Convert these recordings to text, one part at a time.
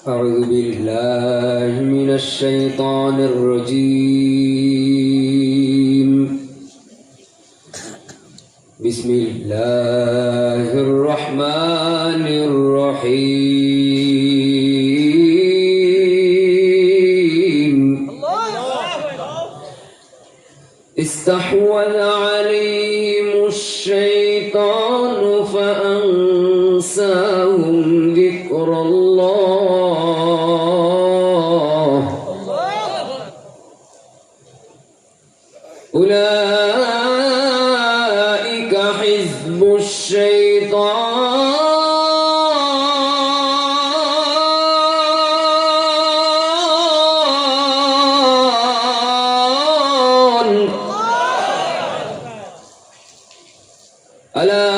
أعوذ بالله من الشيطان الرجيم. بسم الله الرحمن الرحيم. استحوذ عليهم الشيطان فأنساهم ذكر الله. أولئك حزب الشيطان. ألا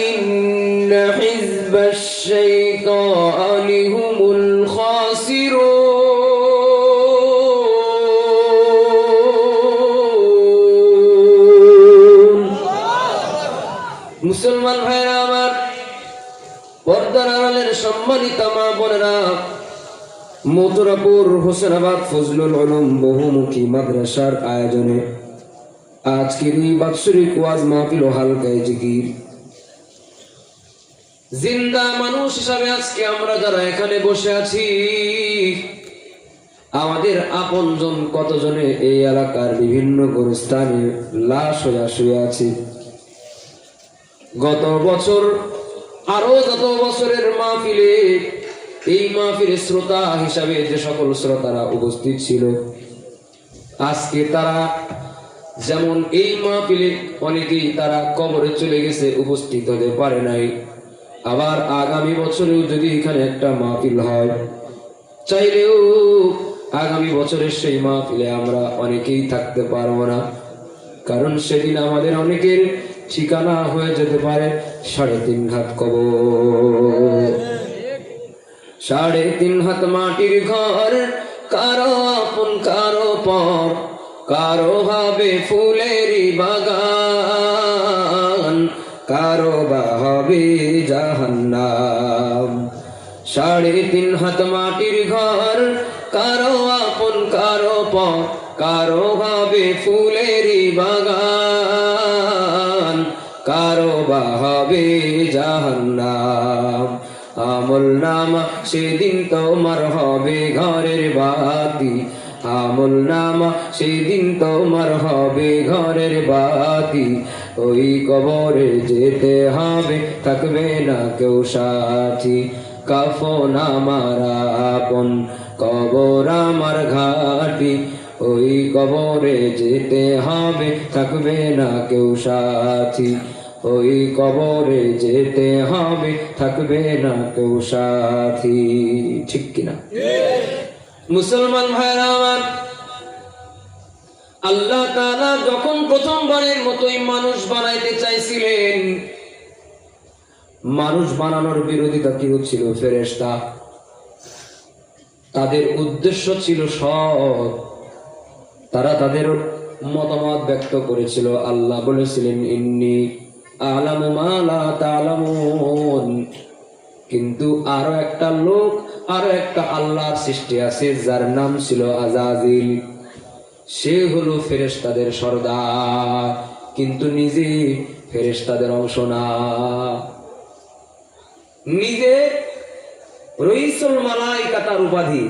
إن حزب الشيطان هم الخاسرون. মুসলমান ভাইরা আমার, পর্দার আড়ালের সম্মানিত মা বোনেরা, মথুরাপুর হোসেনাবাদ ফজলুল উলুম বহুমুখী মাদ্রাসার আয়োজনে আজকের এই বাৎসরিক ওয়াজ মাহফিল ও হালকায়ে জিকির, জিন্দা মানুষ হিসাবে আজকে আমরা যারা এখানে বসে আছি, আমাদের আপনজন কতজনে এই এলাকার বিভিন্ন গোরস্থানে লাশ হয়ে শুয়ে আছে। গত বছর আরো যত বছরের মাহফিলে এই মাহফিলের শ্রোতা হিসাবে যে সকল শ্রোতারা উপস্থিত ছিল, আজকে তারা যেমন এই মাহফিলে অনেকেই তারা কবরে চলে গেছে, উপস্থিত হতে পারে নাই। আবার আগামী বছরেও যদি এখানে একটা মাহফিল হয়, চাইলেও আগামী বছরের সেই মাহফিলে আমরা অনেকেই থাকতে পারবো না, কারণ সেদিন আমাদের অনেকের ঠিকানা হয়ে যেতে পারে 3.5 হাত কবর। 3.5 হাত মাটির ঘর, কারো আপন কারো পর, কারো হবে ফুলেরই বাগান, কারো বা হবে জাহান্নাম। 3.5 হাত মাটির ঘর, কারো আপন কারো পর, কারো হবে ফুলেরই বাগান, কারো বা হবে জাহান্নাম। আমল নামা সেদিন তোমার হবে ঘরের বাতি, আমল নামা সেদিন তোমার হবে ঘরের বাতি। ওই কবরে যেতে হবে, থাকবে না কেউ সাথী। কাফন আমার আপন, কবর আমার ঘাটি। ওই কবরে যেতে হবে, থাকবে না কেউ সাথী। ওই কবরে যেতে হবে, থাকবে না কেউ সাথী। ঠিক কিনা? মুসলমান ভাইরা আমার, আল্লাহ তাআলা যখন প্রথমবারের মতোই মানুষ বানাইতে চাইছিলেন, মানুষ বানানোর বিরোধিতা কি হচ্ছিল? ফেরেশতা। তাদের উদ্দেশ্য ছিল সৎ, তারা তাদের মতামত ব্যক্ত করেছিল। আল্লাহ বলেছিলেন, ইন্নী আ'লামু মা লা তা'লামুন। কিন্তু আরো একটা লোক, আরো একটা আল্লাহর সৃষ্টি আছে যার নাম ছিল আযাজিল। সে হলো ফেরেশতাদের সর্দার, কিন্তু নিজে ফেরেশতাদের অংশ না। নিজে রইসুল মালাইকা তার উপাধি,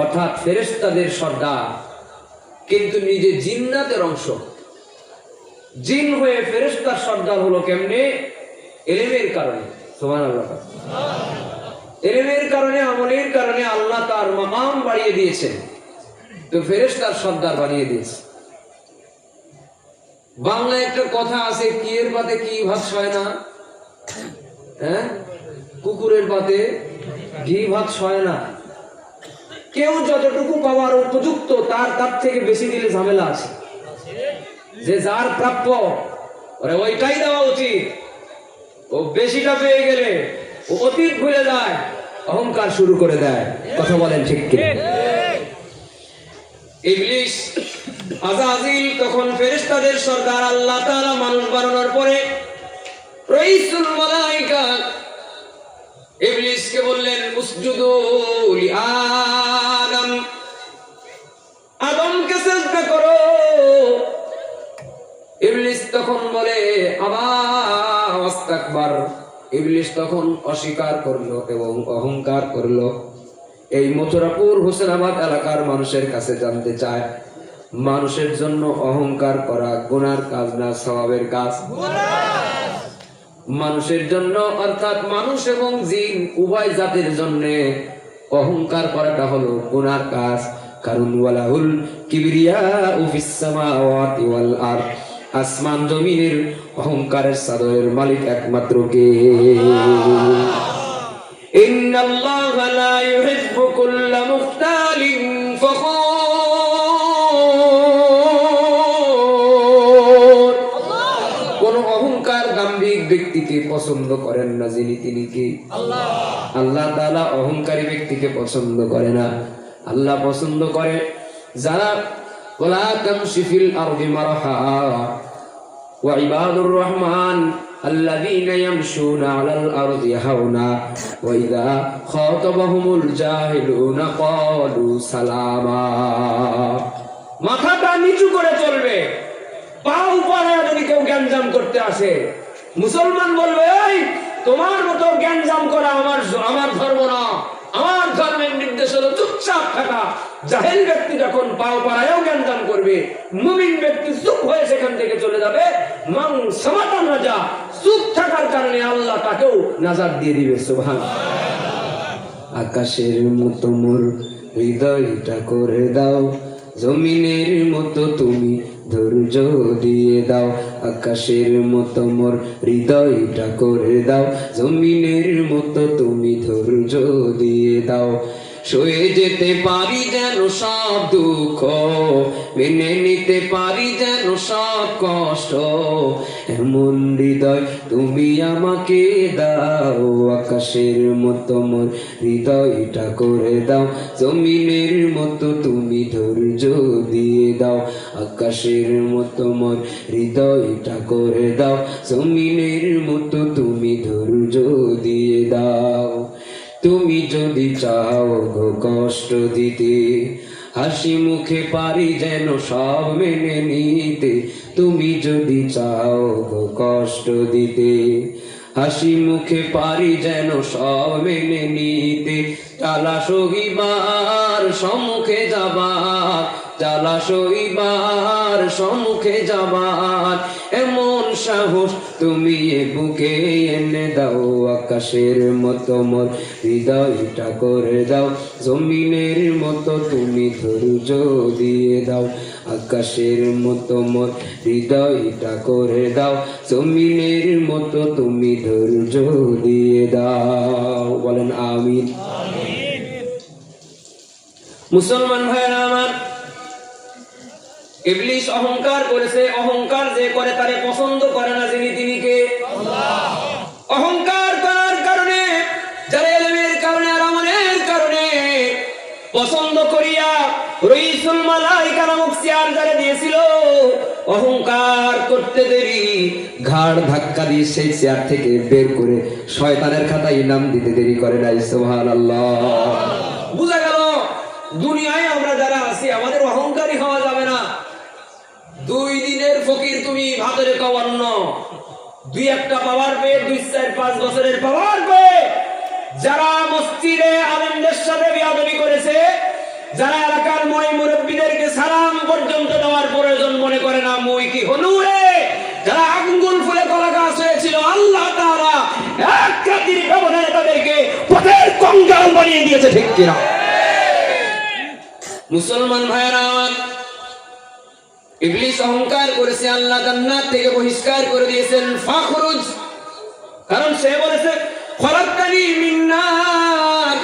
অর্থাৎ ফেরেশতাদের সর্দার, কিন্তু নিজে জিন্নাতের অংশ। জিন হয়ে ফেরেশতার সর্দার হলো কেমনে? ইলমের কারণে। সুবহানাল্লাহ। ইলমের কারণে, আমলের কারণে আল্লাহ তার মাকাম বাড়িয়ে দিয়েছেন, তো ফেরেশতার সর্দার বানিয়ে দিয়েছে। বাংলায় একটা কথা আছে, কিয়ের পাতে কি ভাত সয় না? হ্যাঁ, কুকুরের পাতে ঘি ভাত সয় না। কেউ যতটুকু পাওয়ার উপযুক্ত, তার থেকে বেশি দিলে ঝামেলা আছে। যে যার প্রাপ্য ওইটাই দেওয়া উচিত। ও বেশিটা পেয়ে গেলে ও অতীত ভুলে যায়, অহংকার শুরু করে দেয়। কথা বলেন ঠিক কি? ইবলিস আযাজিল তখন ফেরেশতাদের সরদার। আল্লাহ তাআলা মানুষ বানানোর পরে রাইসুল মালায়েকা ইবলিসকে বললেন উসজুদু লি আদম, আদমকে সিজদা করো। ইবলিস তখন বলে আবা ওয়াস্তাকবার। ইবলিস তখন অস্বীকার করলো এবং অহংকার করলো। এই মথুরাপুর হোসেনাবাদ এলাকার মানুষের কাছে জানতে চায়, মানুষের জন্য অহংকার করা গুনার কাজ না সওয়াবের কাজ? মানুষের জন্য অর্থাৎ মানুষ এবং জিন উভয় জাতির জন্য অহংকার করাটা হলো গুনার কাজ। কারণ ওয়ালাহুল কিবরিয়াউ ফিস সামাওয়াতি ওয়াল আরদ, আসমান জমিনের অহংকারের চাদরের মালিক একমাত্র কে? ইন্নাল্লাহা লা ইউহিব্বু কুল্লা মুখতালিন ফখুর। কোন অহংকার দাম্ভিক ব্যক্তিকে পছন্দ করেন না, যিনি তিনি কি? আল্লাহ। আল্লাহ তাআলা অহংকারী ব্যক্তিকে পছন্দ করে না। আল্লাহ পছন্দ করে যারা ওয়ালা তামশি ফিল আরদি মারহা ওয়া ইবাদুর রহমান আল্লাযীনা ইয়ামশুনা আলাল আরদি হাওনা ওয়া ইযা খাতাবাহুমুল জাহিলুনা ক্বালু সালামা। মাথাটা নিচু করে চলবে, পা উপরে যদি কেউ জ্ঞানজাম করতে আসে, মুসলমান বলবে এই তোমার মতো জ্ঞানজাম করা আমার ধর্ম না, আমার ধর্মের নির্দেশ হলো চুপচাপ থাকা। জাহেল ব্যক্তি যখন পাও পাড়ায়ও জ্ঞানজাম করবে, মুমিন ব্যক্তি চুপ হয়ে সেখান থেকে চলে যাবে। মান সামাতা নাজা, চুপ থাকার কারণে আল্লাহ তাকেও নাজাত দিয়ে দিবে। সুবহানাল্লাহ। আকাশের মতো মোর হৃদয়টা করে দাও, জমিনের মতো তুমি ধৈর্য দিয়ে দাও। আকাশের মতো মোর হৃদয়টা করে দাও, জমিনের মতো তুমি ধৈর্য দিয়ে দাও। সয়ে যেতে পারি যেন সব দুঃখ, মেনে নিতে পারি যেন সব কষ্ট, এমন হৃদয় তুমি আমাকে দাও। আকাশের মতো মোর হৃদয়টা করে দাও, জমিনের মতো তুমি ধৈর্য দিয়ে দাও। আকাশের মতো মোর হৃদয়টা করে দাও, জমিনের মতো তুমি ধৈর্য দিয়ে দাও। তুমি যদি চাও গো কষ্ট দিতে, হাসি মুখে পারি যেন সব মেনে নিতে। তুমি যদি চাও গো কষ্ট দিতে, হাসি মুখে পারি যেন সব মেনে নিতে। জ্বালা সহিবার সম্মুখে যাবার, জ্বালা সহিবার সম্মুখে যাবার, এমন সাহস তুমি এ বুকে এনে দাও। আকাশের মতো মোর হৃদয়টা করে দাও, জমিনের মতো তুমি ধৈর্য দিয়ে দাও। আকাশের মতো মোর হৃদয়টা করে দাও, জমিনের মতো তুমি ধৈর্য দিয়ে দাও। বলেন আমিন। মুসলমান ভাইরা আমার, ইবলিস অহংকার করেছে। অহংকার যে করে তারে পছন্দ করে না, যিনি তিনি কে? আল্লাহ। অহংকার করার কারণে, যারা ইলমের কারণে আর আমলের কারণে পছন্দ করিয়া রাইসুল মালায়েকা নামক চেয়ার যারা দিয়েছিল, অহংকার করতে দেরি ঘাড় ধাক্কা দিয়ে সেই চেয়ার থেকে বের করে শয়তানের খাতায় নাম দিতে দেরি করে নাই। সুবহানাল্লাহ। বুঝা গেল, দুনিয়ায় আমরা যারা আছি আমাদের অহংকারী হওয়া যাবে না। 2 দিনের ফকির তুমি ভাতের খাওয়ান্ন, 2-1টা পাওয়ার পেয়ে 2-4-5 বছরের পাওয়ার পেয়ে যারা মসজিদে আলেমদের সাথে বিয়াদবি করেছে, যারা এলাকার ময় মুরব্বীদেরকে সালাম পর্যন্ত দেওয়ার প্রয়োজন মনে করে না, মই কি হনুরে, যারা আঙ্গুল ফুলে কলা গাছ হয়েছিল, আল্লাহ তাআলা এক রাতের ব্যবধানে তাদেরকে পথের কঙ্কাল বানিয়ে দিয়েছে। ঠিক কিনা? মুসলমান ভাইরা আমার, ইবলিস অহংকার করেছে, আল্লাহ জান্নাত থেকে বহিষ্কার করে দিয়েছেন। ফাখরুজ, কারণ সে বলেছে খলাকতানি মিন নার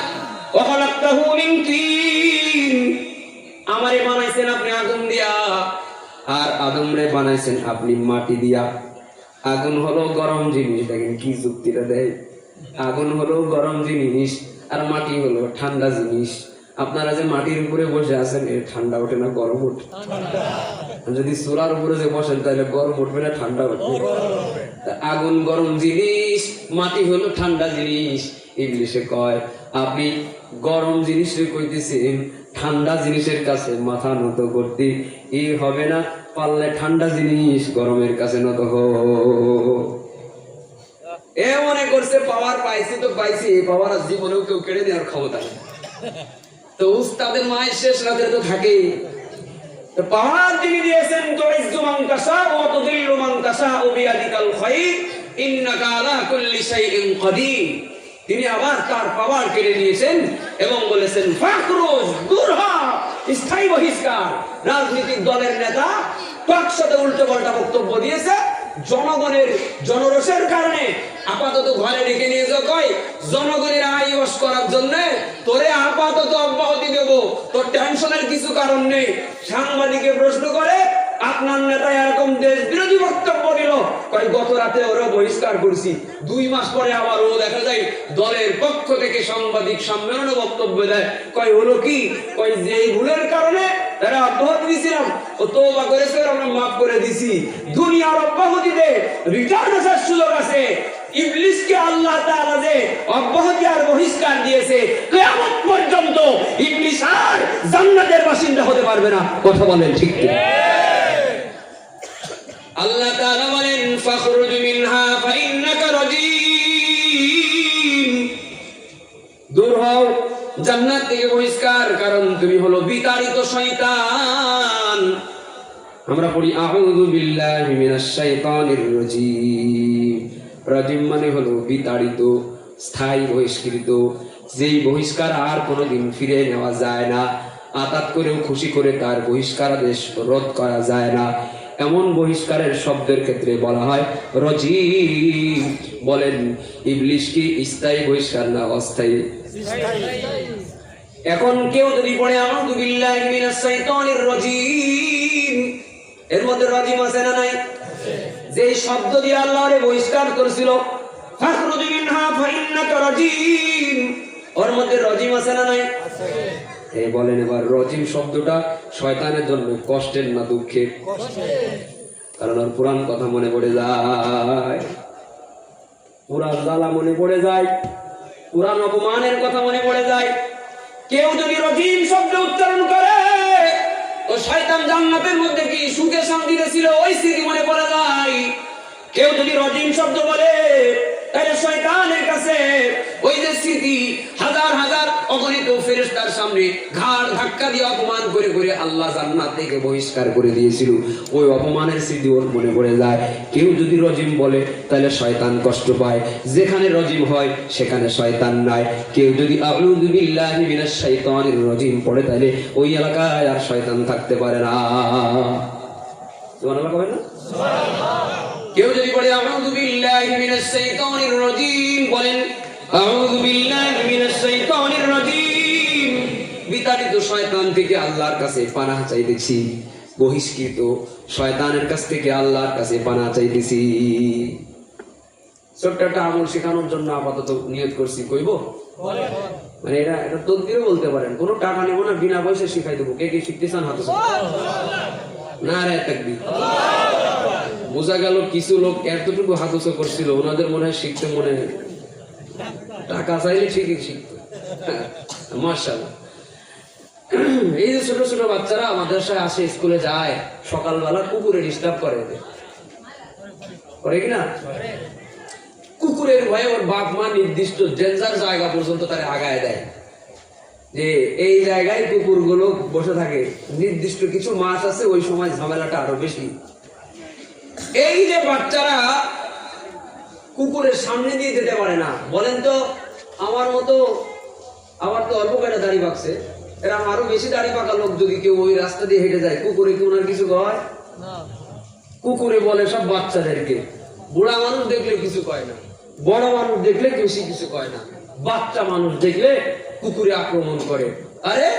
ওয়া খলাকতাহু মিন তিন। আমারে বানাইছেন আপনি আগুন দিয়া, আর আদমরে বানাইছেন আপনি মাটি দিয়া। আগুন হলো গরম জিনিস, দেখেন কি যুক্তিটা দেয়। আগুন হলো গরম জিনিস আর মাটি হলো ঠান্ডা জিনিস। আপনারা যে মাটির উপরে বসে আছেন, এর ঠান্ডা ওঠে না গরম ওঠে? যদি চুলার উপরে যে বসেন তাহলে গরম উঠবে না ঠান্ডা উঠবে? আগুন গরম জিনিস, মাটি হলো ঠান্ডা জিনিস। ইবলিশে কয়, আপনি গরম জিনিসের কইতেছেন, ঠান্ডা জিনিসের কাছে মাথা নত করতে হবে না, পারলে ঠান্ডা জিনিস গরমের কাছে নত হো। এ মনে করছে পাওয়ার পাইছি তো পাইছি, এই পাওয়ার আর জীবনেও কেউ কেড়ে দেওয়ার ক্ষমতা নেই। তো উস্তাদের মায়ের শেষ রাতে তো থাকে, পাওয়ার যিনি দিয়েছেন, তুইজ্জু মান তাশা ওয়া তুযিল্লু মান তাশা বিয়াদিকাল খায়র ইন্নাকা আলা কুল্লি শাইইন কাদির। তিনি আবার তার পাওয়ার কেড়ে নিয়েছেন এবং বলেছেন ফাখরুজ, দূর হ, স্থায়ী বহিষ্কার। রাজনৈতিক দলের নেতা টকশোতে উল্টো পাল্টা বক্তব্য দিয়েছে, জনগণের জনরোষের কারণে আপাতত ঘরে ডেকে নিয়ে যাও, কয় জনগণের আয় ওয়াশ করার জন্য তোরে আপাতত অব্যাহতি দেব, তোর টেনশনের কিছু কারণ নেই। সাংবাদিকে প্রশ্ন করে, আপনার নেতা এরকম দেশ বিরোধী বক্তব্য দিল, কয় গত রাতে ওরা বহিষ্কার করছি, 2 মাস পরে আবার ও দেখা যায় দলের পক্ষ থেকে সাংবাদিক সম্মেলনে বক্তব্য দেয়, কয় হলো কি, কয় যে ভুলের কারণে তারা অব্যাহতি দিয়েছিলাম ও তওবা করেছে, আমরা মাফ করে দিছি। দুনিয়ার অব্যাহতিতে রিটার্ন আসার সুযোগ আছে। ইবলিসকে আল্লাহ তাআলা যে অব্যাহতি আর বহিষ্কার দিয়েছে, কিয়ামত পর্যন্ত ইবলিস আর জান্নাতের বাসিন্দা হতে পারবে না। কথা বলেন ঠিক কি? আল্লাহ তাআলা বলেন ফাখরুজ মিনহা ফাইন্নাকা রাজিম, দূর হও জান্নাত থেকে বহিষ্কার, কারণ তুমি হলো বিতাড়িত শয়তান। আমরা পড়ি আউযু বিল্লাহি মিনাশ শাইতানির রাজিম। রাজিম মানে হলো বিতাড়িত, স্থায়ী বহিষ্কৃত, যেই বহিষ্কার আর কোনোদিন ফিরে নেওয়া যায় না, আতাত করেও খুশি করে তার বহিষ্কারাদেশ রদ করা যায় না, এমন বহিষ্কারের শব্দের ক্ষেত্রে বলা হয় রাজিম। বলেন ইবলিস কি স্থায়ী বহিষ্কার না অস্থায়ী? এখন কেউ যদি পড়ে আউযু বিল্লাহি মিনাশ শাইতানির রাজিম, এর মধ্যে রাজিম আছে না নাই? যে শব্দ দিয়ে আল্লাহরে বহিষ্কার করেছিল ফাখরুজ মিনহা ফাইন্নাকা রাজিম, ওর মধ্যে রাজিম আছে না নাই? এই বলেন এবার রাজিম শব্দটা শয়তানের জন্য কষ্টের না দুঃখের? কারণ ওর পুরান কথা মনে পড়ে যায়, পুরান জ্বালা মনে পড়ে যায়, পুরান অপমানের কথা মনে পড়ে যায়। কেউ যদি রাজিম শব্দ উচ্চারণ করে, ও শয়তান জান্নাতের মধ্যে কি সুখে শান্তিতে ছিল ওই স্মৃতি মনে পড়ে যায়। কেউ যদি রাজিম শব্দ বলে, তাহলে শয়তানের কাছে ওই যে স্মৃতি, হাজার হাজার অগণিত ফেরেশতার সামনে ঘাড় ধাক্কা দিয়ে অপমান করে করে আল্লাহ জান্নাত থেকে বহিষ্কার করে দিয়েছিল, ওই অপমানের স্মৃতি ওর মনে পড়ে যায়। কেউ যদি রাজিম বলে তাহলে শয়তান কষ্ট পায়, যেখানে রাজিম হয় সেখানে শয়তান নাই। কেউ যদি আউযু বিল্লাহি মিনাশ শাইতানির রাজিম পড়ে, তাহলে ওই এলাকায় আর শয়তান থাকতে পারে না। সুবহানাল্লাহ কবেন না? সুবহানাল্লাহ। কেউ যদি বলে আউযু বিল্লাহি মিনাশ শাইতানির রাজিম, বলেন আউযু বিল্লাহি মিনাশ শাইতানির রাজিম, বিতাড়িত শয়তান থেকে আল্লাহর কাছে পানাহ চাইতেছি, বহিষ্কৃত শয়তানের কাছ থেকে আল্লাহর কাছে পানাহ চাইতেছি। ছোট্ট একটা আমল শেখানোর জন্য আপাতত নিয়ত করছি, কইব মানে এটা তদবিরও বলতে পারেন, কোনো টাকা নেব না, বিনা পয়সা শিখাই দেবো। কে কে শিখতে চান হাত? না রে তাকবীর। বোঝা গেল কিছু লোক এতটুকু হাত উঁচু করছিল, ওনাদের মনে হয় শিখতে মনে টাকা চাইলে ঠিকই শিখতো। মাশাআল্লাহ। এই যে ছোট ছোট বাচ্চারা মাদ্রাসায় আসে, স্কুলে যায়, সকালবেলা কুকুরে ডিস্টার্ব করে কিনা? কুকুরের ভয়ে ওর বাপ মা নির্দিষ্ট ডেঞ্জার জায়গা পর্যন্ত তারা আগায় দেয়, যে এই জায়গায় কুকুরগুলো বসে থাকে, নির্দিষ্ট কিছু মাস আছে, ওই সময় ঝামেলাটা আরো বেশি। এই যে বাচ্চারা কুকুরের সামনে দিয়ে যেতে পারে না, বলেন তো আমার মতো, আমার তো অল্প কয়টা দাড়ি পাকছে, এরা আরো বেশি দাড়ি পাকা লোক যদি কেউ ওই রাস্তা দিয়ে হেঁটে যায়, কুকুরে কি ওনার কিছু কয়? কুকুরে বলে সব বাচ্চাদেরকে, বুড়া মানুষ দেখলে কিছু কয় না, বড় মানুষ দেখলে বেশি কিছু কয় না, বাচ্চা মানুষ দেখলে কুকুরে আক্রমণ করে। আরে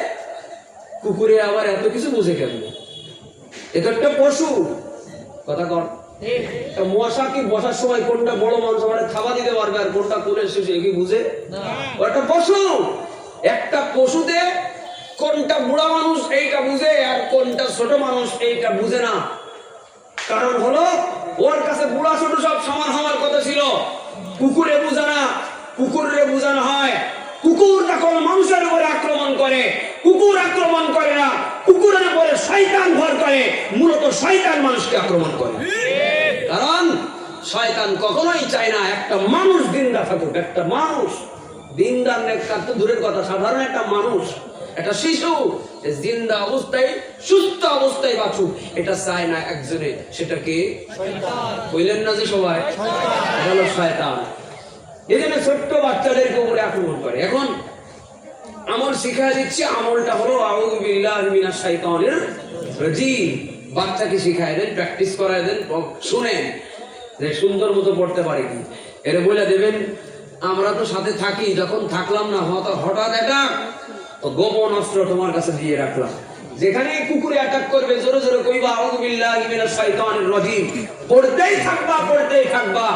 কুকুরে আবার এত কিছু বুঝে কেমনে? এটা একটা পশু। কথা কর, মশা কি বসার সময় কোনটা বড় মানুষ আমার থাবা দিতে পারবে আর কোনটা কোলের শেষে কি বুঝে? একটা পশু। একটা পশুতে কোনটা বুড়া মানুষ এইটা বুঝে আর কোনটা ছোট মানুষ এইটা বুঝে না। কারণ হলো ওর কাছে বুড়া ছোট সব সমান হওয়ার কথা ছিল, কুকুরে বুঝে না। কুকুররে বোঝানো হয় কুকুর যখন মানুষের উপরে আক্রমণ করে, কুকুর আক্রমণ করে না, কুকুরের উপরে শয়তান ভর করে, মূলত শয়তান মানুষকে আক্রমণ করে। কারণ শয়তান কখনোই চায় না একটা মানুষ দিনদার থাকুক। একটা মানুষ দিনদার তো দূরের কথা, সাধারণ একটা মানুষ, একটা শিশু জিন্দা অবস্থায় সুস্থ অবস্থায় বাঁচুক, এটা চায় না একজনে। সেটাকে বললেন না যে সবাই হলো শয়তান। এই জন্য ছোট্ট বাচ্চাদেরকে উপরে আক্রমণ করে। এখন আমল শিখাই দিচ্ছি, আমলটা হলো আউযু বিল্লাহি মিনাশ শাইতানির রাজিম। বাচ্চাকে শিখাই দেন, প্র্যাকটিস করাই দেন, শুনেন যে সুন্দর মতো পড়তে পারে কি। এরা বলে দেবেন আমরা তো সাথে থাকি, যখন থাকলাম না হঠাৎ এটা তো গোপন অস্ত্র তোমার কাছে দিয়ে রাখলাম। যেখানে কুকুরে অ্যাটাক করবে জোরে জোরে কইবা আউযু বিল্লাহি মিনাশ শাইতানির রাজিম, পড়তেই থাকবা পড়তেই থাকবা।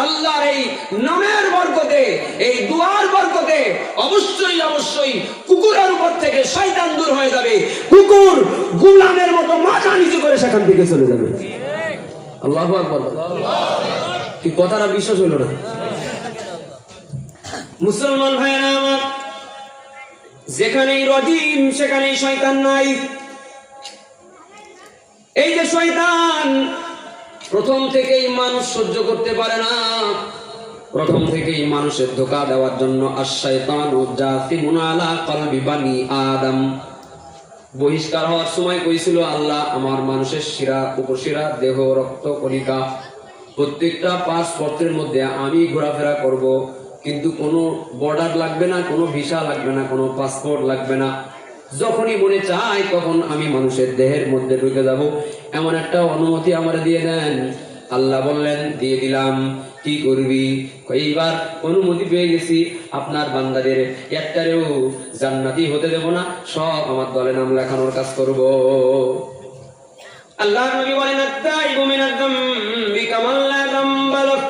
আল্লাহর এই নামের বরকতে, এই দুআর বরকতে অবশ্যই অবশ্যই কুকুরের উপর থেকে শয়তান দূর হয়ে যাবে। কুকুর গোলামের মতো মাথা নিচু করে সেখান থেকে চলে যাবে। আল্লাহু আকবার। কি কথাটা বিশ্বাস হলো না? মুসলমান ভাইরা আমার, যেখানেই রাজিম সেখানেই শয়তান নাই। এই যে শয়তান প্রথম থেকেই মানুষ সহ্য করতে পারে না, প্রথম থেকেই মানুষের ধোঁকা দেওয়ার জন্য আশ-শাইতানু জাসিমুন আলা কলবি বানি আদম। বহিষ্কার হওয়ার সময় কইছিল আল্লাহ আমার মানুষের শিরা উপশিরা দেহ রক্ত কণিকা প্রত্যেকটা পাসপোর্টের মধ্যে আমি ঘোরাফেরা করব, কিন্তু কোনো বর্ডার লাগবে না, কোনো ভিসা লাগবে না, কোনো পাসপোর্ট লাগবে না। যখনই মনে চায় তখন আমি মানুষের দেহের মধ্যে ঢুকে যাব, এমন একটা অনুমতি আমার দিয়ে দেন। আল্লাহ বললেন দিয়ে দিলাম। কি করবি? এইবার অনুমতি পেয়ে গেছি, আপনার বান্দাদের একটারেও জান্নাতি হতে দেব না, সব আমার দলে নাম লেখানোর কাজ করব। আল্লাহ নবী বলেন আত-তাইবু মিনাজ যামবি কামান লা যামবা লাহ।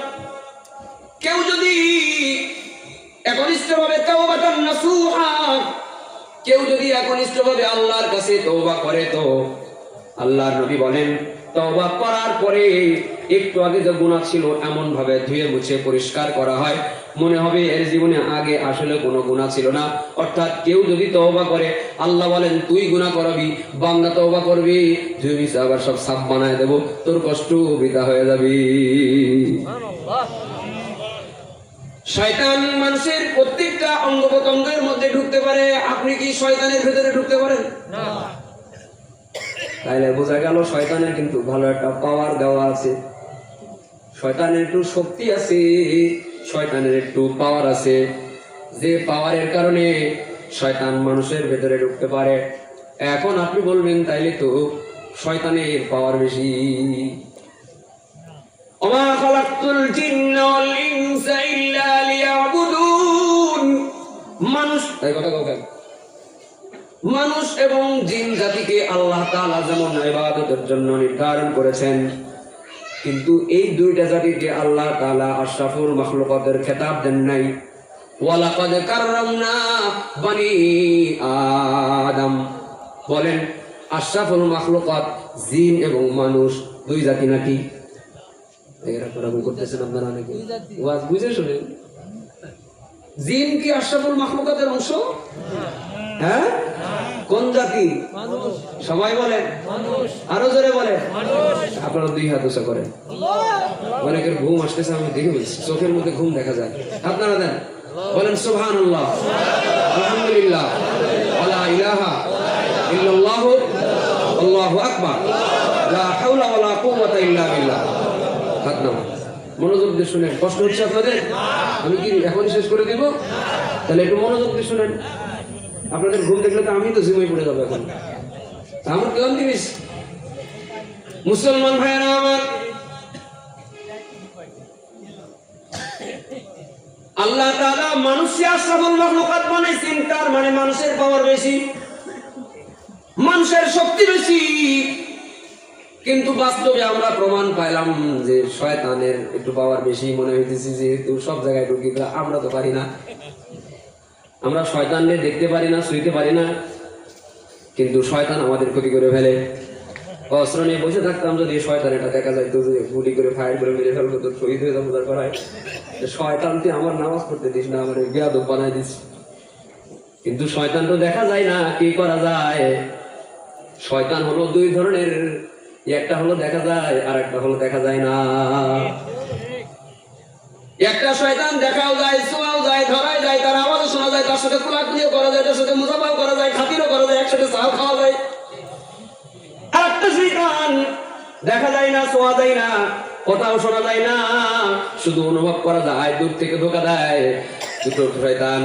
কেউ যদি একনিষ্ঠভাবে তাওবাতান নাসুহা, কেউ যদি একনিষ্ঠভাবে আল্লাহর কাছে তওবা করে, তো আল্লাহর নবী বলেন তওবা করার পরে একটু আগে যে গুনাহ ছিল এমন ভাবে ধুয়ে মুছে পরিষ্কার করা হয়, মনে হবে এর জীবনে আগে আসলে কোনো গুনাহ ছিল না। অর্থাৎ কেউ যদি তওবা করে, আল্লাহ বলেন তুই গুনাহ করবি, বান্দা তওবা করবি, ধুয়ে মুছে আবার সব সাফ বানায় দেব, তোর কষ্ট বৃথা হয়ে যাবে। শয়তান মানুষের প্রত্যেকটা অঙ্গ প্রত্যঙ্গের মধ্যে ঢুকতে পারে। আপনি কি শয়তানের ভেতরে ঢুকতে পারেন? না। তাইলে বোঝা গেল শয়তানের কিন্তু ভালো একটা পাওয়ার দেওয়া আছে, শয়তানের একটু শক্তি আছে, শয়তানের একটু পাওয়ার আছে, যে পাওয়ারের কারণে শয়তান মানুষের ভেতরে ঢুকতে পারে। এখন আপনি বলবেন তাইলে তো শয়তানের পাওয়ার বেশি। ওমা খালাকতুল জিন্না ওয়াল ইনসা ইল্লা লিয়াবুদুন। মানুষ এই কথা কও, মানুষ এবং জিন জাতিকে আল্লাহ তাআলা যেমন ইবাদতের জন্য নির্ধারণ করেছেন, কিন্তু এই দুইটা জাতিকে আল্লাহ তাআলা আশরাফুল মাখলুকাতের খেতাব দেন নাই। ওয়ালাকাদ কাররামনা বানি আদম বলেন আশরাফুল মাখলুকাত জিন এবং মানুষ দুই জাতি নাকি? এরা প্রবলেম করতেছেন আপনারা অনেকে, ওয়াজ বুঝে শুনেন। জিন কি আশরাফুল মাখলুকাতের অংশ? হ্যাঁ, কোন জাতি? মানুষ। সবাই বলেন মানুষ, আরো জোরে বলেন মানুষ। আপনারা দুই হাত উঁচা করেন। অনেকের ঘুম আসতেছে, আমি দেখে বলছি চোখের মধ্যে ঘুম দেখা যায়। আপনারা দেন, বলেন সুবহানাল্লাহ, আলহামদুলিল্লাহ, ওয়ালা ইলাহা ইল্লাল্লাহু আল্লাহু আকবার, লা হাওলা ওয়ালা কুওয়াতা ইল্লা বিল্লাহ। হাত নামান, মনোযোগ দিয়ে শুনেন। কষ্ট হচ্ছে আপনাদের? আমি কি এখনই শেষ করে দিব? তাহলে একটু মনোযোগ দিয়ে শুনেন। আপনাদের ঘুম দেখলে তো আমি তো জিমে পড়ে যাবো এখন। আমার কেমন জিনিস মুসলমান ভাইয়েরা আমার, আল্লাহ তাআলা মানুষকে আশরাফুল মাখলুকাত বানাইছেন, তার মানে মানুষের পাওয়ার বেশি, মানুষের শক্তি বেশি। কিন্তু বাস্তবে আমরা প্রমাণ পাইলাম যে শয়তানের একটু পাওয়ার বেশি মনে হইতেছে, যেহেতু সব জায়গায় ঢুকি, আমরা তো পারি না। আমরা শয়তানকে দেখতে পারি না, শুইতে পারি না, কিন্তু শয়তান আমাদের ক্ষতি করে ফেলে। অস্ত্র নিয়ে বসে থাকতাম, যদি শয়তান এটা দেখা যাইতো যে গুলি করে ফায়ার করে মেরে ফেলবো, তোর শহীদ হয়ে যাবো, তারপর শয়তান তুই আমার নামাজ পড়তে দিস না, আমার বেয়াদব বানাই দিস। কিন্তু শয়তান তো দেখা যায় না, কি করা যায়? শয়তান হলো দুই ধরনের, একটা হলো দেখা যায় আর একটা হলো দেখা যায় না। একটা শয়তান দেখাও যায়, ছোঁয়াও যায়, ধরাই যায়, তার আওয়াজও শোনা যায়, তার সাথে কোলাকুলিও করা যায়, তার সাথে মুসাফাও করা যায়, খাতিরও করা যায়, একসাথে চাও খাওয়া যায়। আর একটা শয়তান দেখা যায় না, ছোঁয়া যায় না, কথাও শোনা যায় না, শুধু অনুভব করা যায়, দূর থেকে ধোকা দেয়। দুটো শয়তান,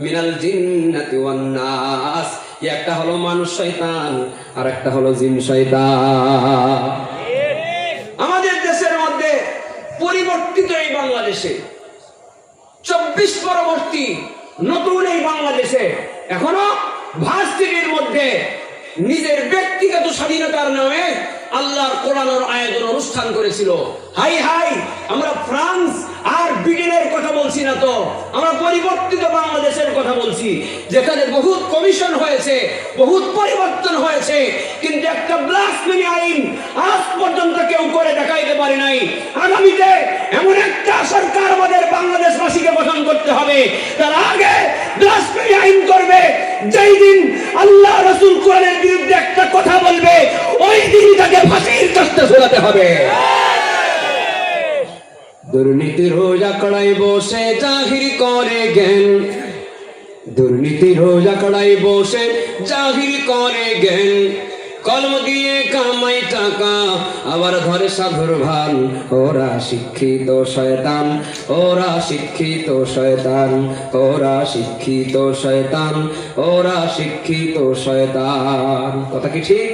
মিনাল জিন্নাতি ওয়ান নাস, একটা হলো মানুষ শয়তান আর একটা হলো জিন শয়তান। আমাদের দেশের মধ্যে পরিবর্তিত এই বাংলাদেশে, 24 পরবর্তী নতুন এই বাংলাদেশে এখনো ভার্সিটির মধ্যে নিজের ব্যক্তিগত স্বাধীনতার নামে আল্লাহর কোরআনের আয়াতের অনুষ্ঠান করেছিল। হাই হাই, আমরা ফ্রান্স আর ব্রিটেনের কথা বলছি না তো, আমরা পরিবর্তিত বাংলাদেশের কথা বলছি, যেখানে বহুত কমিশন হয়েছে, বহুত পরিবর্তন হয়েছে, কিন্তু একটা ব্লাসফেমি আইন আজ পর্যন্ত কেউ করে দেখাইতে পারে নাই। আগামীতে এমন একটা সরকার আমাদের বাংলাদেশবাসীকে গঠন করতে হবে, তার আগে ব্লাসফেমি আইন করবে। যেই দিন আল্লাহ রাসূল কোরআনের বিরুদ্ধে একটা কথা বলবে, ওই দিনই তাকে ফাঁসির কাস্তে ঝোলাতে হবে। দুর্নীতির রোজা কড়াই বসে জাহির করে জ্ঞান, দুর্নীতির রোজা কড়াই বসে জাহির করে জ্ঞান, কলম দিয়ে কামাই টাকা আবার ধরে সাধুর ভান। ওরা শিক্ষিত শয়তান, ওরা শিক্ষিত শয়তান, ওরা শিক্ষিত শয়তান, ওরা শিক্ষিত শয়তান। কথা কি ঠিক?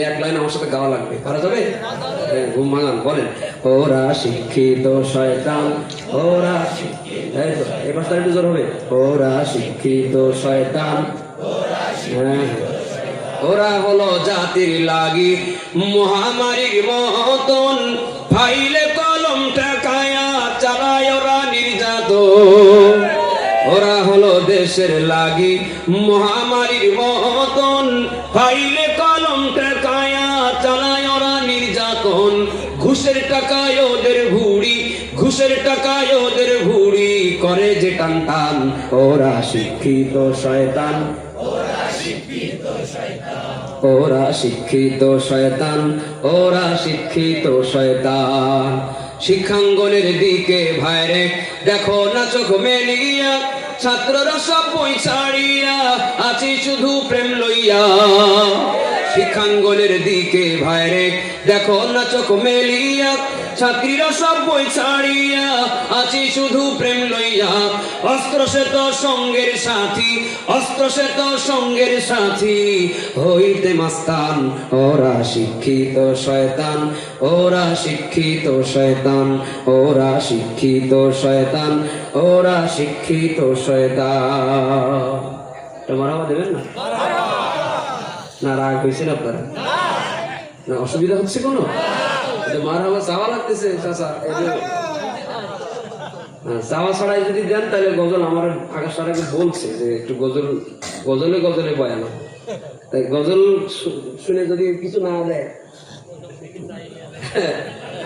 এক লাইন আমার সাথে গাওয়া লাগবে, পারা যাবে? ঘুম ভাঙান, বলেন ওরা শিক্ষিত শয়তান, ওরা এবার তার একটু জোর হবে, ওরা শিক্ষিত শয়তান। হ্যাঁ, ওরা হলো জাতির লাগি মহামারীর মতন, ফাইলে কলম ঠেকায়া চালায় ওরা নির্যাতন। ওরা হলো দেশের লাগি মহামারীর মতন, ফাইলে কলম ঠেকায়া চালায় ওরা নির্যাতন। ঘুষের টাকায় ওদের ভুড়ি, ঘুষের টাকায় ওদের ভুড়ি করে যে টান টান। ওরা শিক্ষিত শয়তান, ওরা শিক্ষিত শয়তান, ওরা শিক্ষিত শয়তান, ওরা শিক্ষিত শয়তান। শিক্ষাঙ্গনের দিকে ভাইরে দেখো না চোখ মেলিয়া, ছাত্ররা সব বই ছাড়িয়া আছি শুধু প্রেম লইয়া। শিক্ষাঙ্গনের দিকে ভাইরে দেখো না চোখ মেলিয়া, ছাত্রীরা সব বই ছাড়িয়া আছি শুধু প্রেম লইয়া। অস্ত্র সে তো সঙ্গের সাথী, অস্ত্র সে তো সঙ্গের সাথী হইতে মাস্তান। ওরা শিক্ষিত শয়তান, ওরা শিক্ষিত শয়তান, ওরা শিক্ষিত শয়তান, ওরা শিক্ষিত শয়তান। তোমার আওয়াজ দেবেন না? না রাগ হয়েছেন আপনারা? না অসুবিধা হচ্ছে কোনো? মার আবার চাওয়া লাগতেছে চাচা, চাওয়া ছাড়াই যদি দেন তাহলে গজল আমার আকাশ সারাকে বলছে যে একটু গজল, গজলে গজলে বয়ানো, তাই গজল শুনে যদি কিছু না দেয়,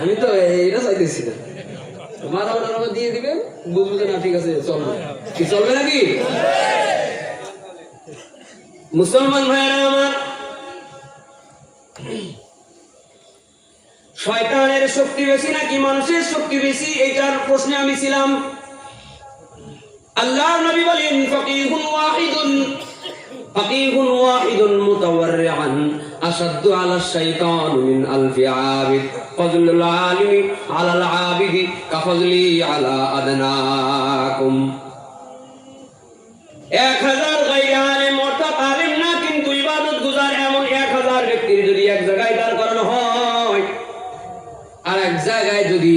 আমি তো এটা চাইতেছি না। মার আবার দিয়ে দিবেন, বুঝবো যে না ঠিক আছে চলবে, কি চলবে নাকি? মুসলমান ভাইয়েরা আমার, শয়তানের শক্তি বেশি নাকি মানুষের শক্তি বেশি, এইটার প্রশ্নে আমি ছিলাম। আল্লাহর নবী বলেন ফাকিহুন ওয়াহিদুন, ফাকিহুন ওয়াহিদুন মুতাওয়াররিআন আশাদ্দু আলা শাইতান মিন আলফি আবিদ, ফাজলুল আলিমি আলাল আবিদি কাফজলি আলা আদনাকুম। 1000 গায়রে আলেম অর্থাৎ আলেম না কিন্তু ইবাদত গুজার এমন 1000 ব্যক্তির যদি এক জায়গায় দাঁড় করানো হয়, আর এক জায়গায় যদি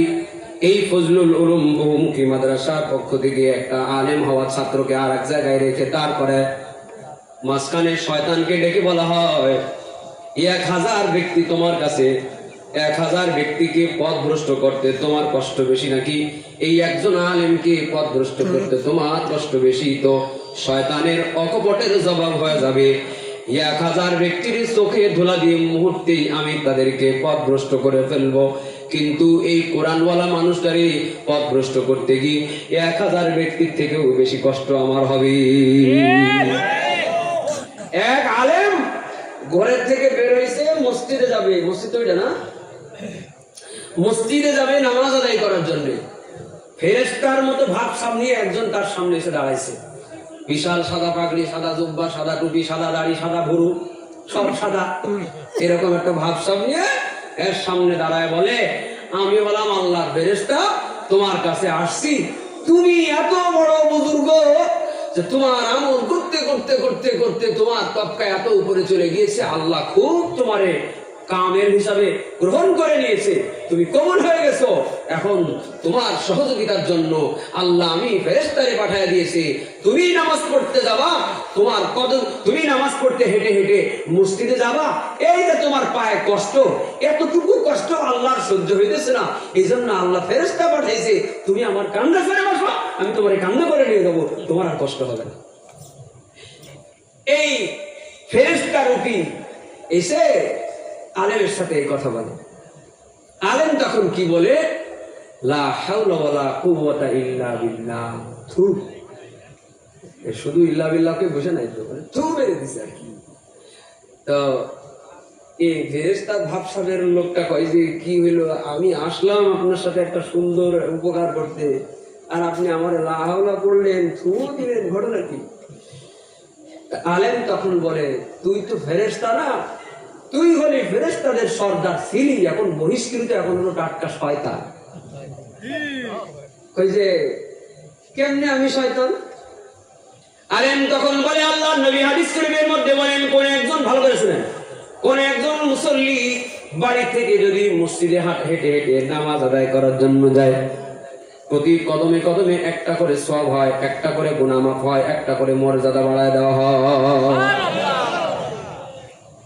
এই ফজলুল উলুম বহুমুখী মাদ্রাসার পক্ষ থেকে একটা আলেম হওয়া ছাত্রকে আর এক জায়গায় রেখে তারপরে মাঝখানে শয়তানকে ডেকে বলা হয় 1000 ব্যক্তি তোমার কাছে, 1000 ব্যক্তিকে পথভ্রষ্ট করতে তোমার কষ্ট বেশি নাকি এই একজন আলেমকে পথভ্রষ্ট করতে তোমার কষ্ট বেশি? তো শয়তানের অকপটের জবাব হয়ে যাবে 1000 ব্যক্তির চোখে ধুলা দিয়ে মুহূর্তেই আমি তাদেরকে পথভ্রষ্ট করে ফেলবো। কিন্তু এই কোরআনওয়ালা মানুষটারই পথভ্রষ্ট করতে গিয়ে 1000 ব্যক্তির থেকেও বেশি কষ্ট আমার হবে। এক আলেম ঘরের থেকে বের হয়েছে, মসজিদে যাবে, মসজিদ তো এটা না, মসজিদে যাবে নামাজ আদায় করার জন্য। ফেরেশতার মতো ভাব সামনে একজন তার সামনে এসে দাঁড়াইছে, বিশাল সাদা পাগড়ি, সাদা জুব্বা, সাদা টুপি, সাদা দাড়ি, সাদা ভুরু, সব সাদা, এরকম একটা ভাব সামনে এর সামনে দাঁড়ায় বলে, আমি হলাম আল্লাহর ফেরেশতা, তোমার কাছে আসছি। তুমি এত বড় বুজুর্গ যে তোমার আমল করতে করতে করতে করতে তোমার তবকা এত উপরে চলে গিয়েছে, আল্লাহ খুব তোমারে কামেল হিসাবে গ্রহণ করে নিয়েছে, তুমি কবুল হয়ে গেছো। এখন তোমার সহযোগিতার জন্য আল্লাহ আমি ফেরেশতারে পাঠিয়ে দিয়েছি। তুমি নামাজ পড়তে যাবা, তোমার কদম, তুমি নামাজ পড়তে হেঁটে হেঁটে মসজিদে যাবা, এই যে তোমার পায়ে কষ্ট, এতটুকু কষ্ট আল্লাহর সহ্য হইতেছে না, এই জন্য আল্লাহ ফেরেশতা পাঠাইছে, তুমি আমার কান্দে ফেরে বসো, আমি তোমার কান্দে করে নিয়ে যাবো, তোমার আর কষ্ট হবে না। এই ফেরেশতা রূপী এসে আলেমের সাথে এই কথা বলে। আলেম তখন কি বলে, লা হাওলা ওয়ালা কুওয়াতা ইল্লা বিল্লাহ। থু, শুধু ইল্লা বিল্লাহকে বসে নাই তো, থু মেরে দিছে আর কি। তো এই ফেরেশতা ভাবসাবের লোকটা কয় যে, কি হইলো, আমি আসলাম আপনার সাথে একটা সুন্দর উপকার করতে, আর আপনি আমার লা হাওলা করলেন, থু দিলেন, ঘটনা কি? আলেম তখন বলে, তুই তো ফেরেশতা না, তুই হলি ফেরেশতাদের সর্দার ছিলি, এখন বহিষ্কৃত, এখন হলো টাটকা শয়তান। কই যে কেমনে আমি শয়তান? আলেম তখন বলে, আল্লাহর নবী হাদিস শরীফের মধ্যে বলেন, কোন একজন, ভালো করে শুনেন, কোন একজন মুসল্লি বাড়ি থেকে যদি মসজিদে হেঁটে হেঁটে নামাজ আদায় করার জন্য যায়, প্রতি কদমে কদমে একটা করে সওয়াব হয়, একটা করে গুনাহ মাফ হয়, একটা করে মর্যাদা বাড়ায় দেওয়া হয়।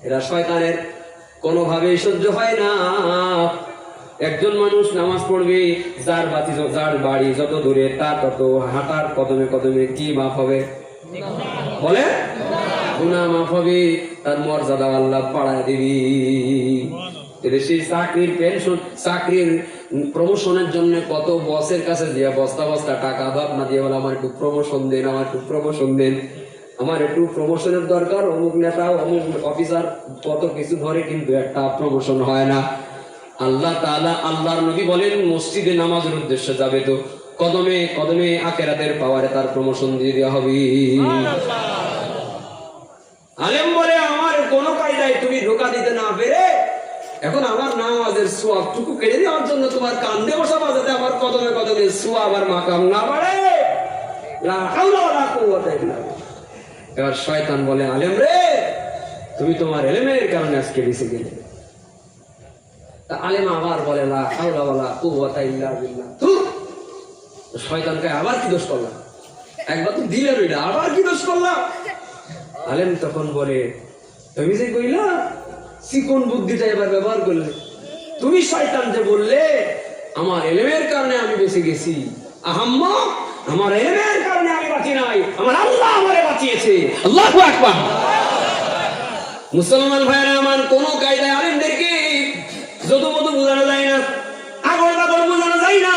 এরা শয়তানের কোনোভাবেই সহ্য হয় না। একজন মানুষ নামাজ পড়বে, যার বাড়ি যত দূরে তার তত হাঁটার কদমে কদমে কি মাফ হবে? বলে গুনাহ মাফ হবে, তার মর্যাদা আল্লাহ বাড়ায় দিবি। সেই চাকরির পেনশন, চাকরির প্রমোশনের জন্য কত বসের কাছে দিয়ে বস্তা বস্তা টাকা ভাবনা দিয়ে বলে, আমার একটু প্রমোশন দেন, আমার একটু প্রমোশন দেন, আমার একটু প্রমোশনের দরকার, অমুক নেতা অমুক অফিসার কত কিছু ধরে, কিন্তু একটা প্রমোশন হয় না। আল্লাহ তাআলা, আল্লাহর নবী বলেন, মসজিদে নামাজের উদ্দেশ্যে যাবে তো কদমে কদমে আখিরাতের পাওয়ারে তার প্রমোশন দিয়ে দেওয়া হবে। আলেম বলে, আমার কোন কায়দায় তুমি ধোঁকা দিতে না পেরে এখন আমার নামাজের সওয়াবটুকু কেড়ে দেওয়ার জন্য তোমার কান্দে বসাবা, যাতে আমার কদমে কদমে সওয়াব আর মাকাম না বাড়ে। লা হাওলা ওয়ালা কুওয়াতা ইল্লা বিল্লাহ। এবার শয়তান বলে, আলেম রে, তুমি তোমার ইলমের কারণে আজকে বেঁচে গেলে। তা আলেম আবার বলে, লা হাওলা ওয়ালা কুওয়াতা ইল্লা বিল্লাহ। শয়তানকে আবার কি দোষ করলাম? একবার তো দিলেন ওইটা, আবার কি দোষ করলাম? আলেম তখন বলে, তুমি যে কইলা চিকন বুদ্ধিটা এবার ব্যবহার করলে, তুমি শয়তান যে বললে আমার ইলমের কারণে আমি বেঁচে গেছি, আহাম্মা, আমার ইলমের কারণে আমি বাঁচি নাই, আমার আল্লাহ আমারে বাঁচিয়েছে। আল্লাহু আকবার। মুসলমান ভাইরা আমার, কোন কায়দায় আলেমদেরকে যদুমধু বোঝানো যায় না, আগল বাগল বোঝানো যায় না।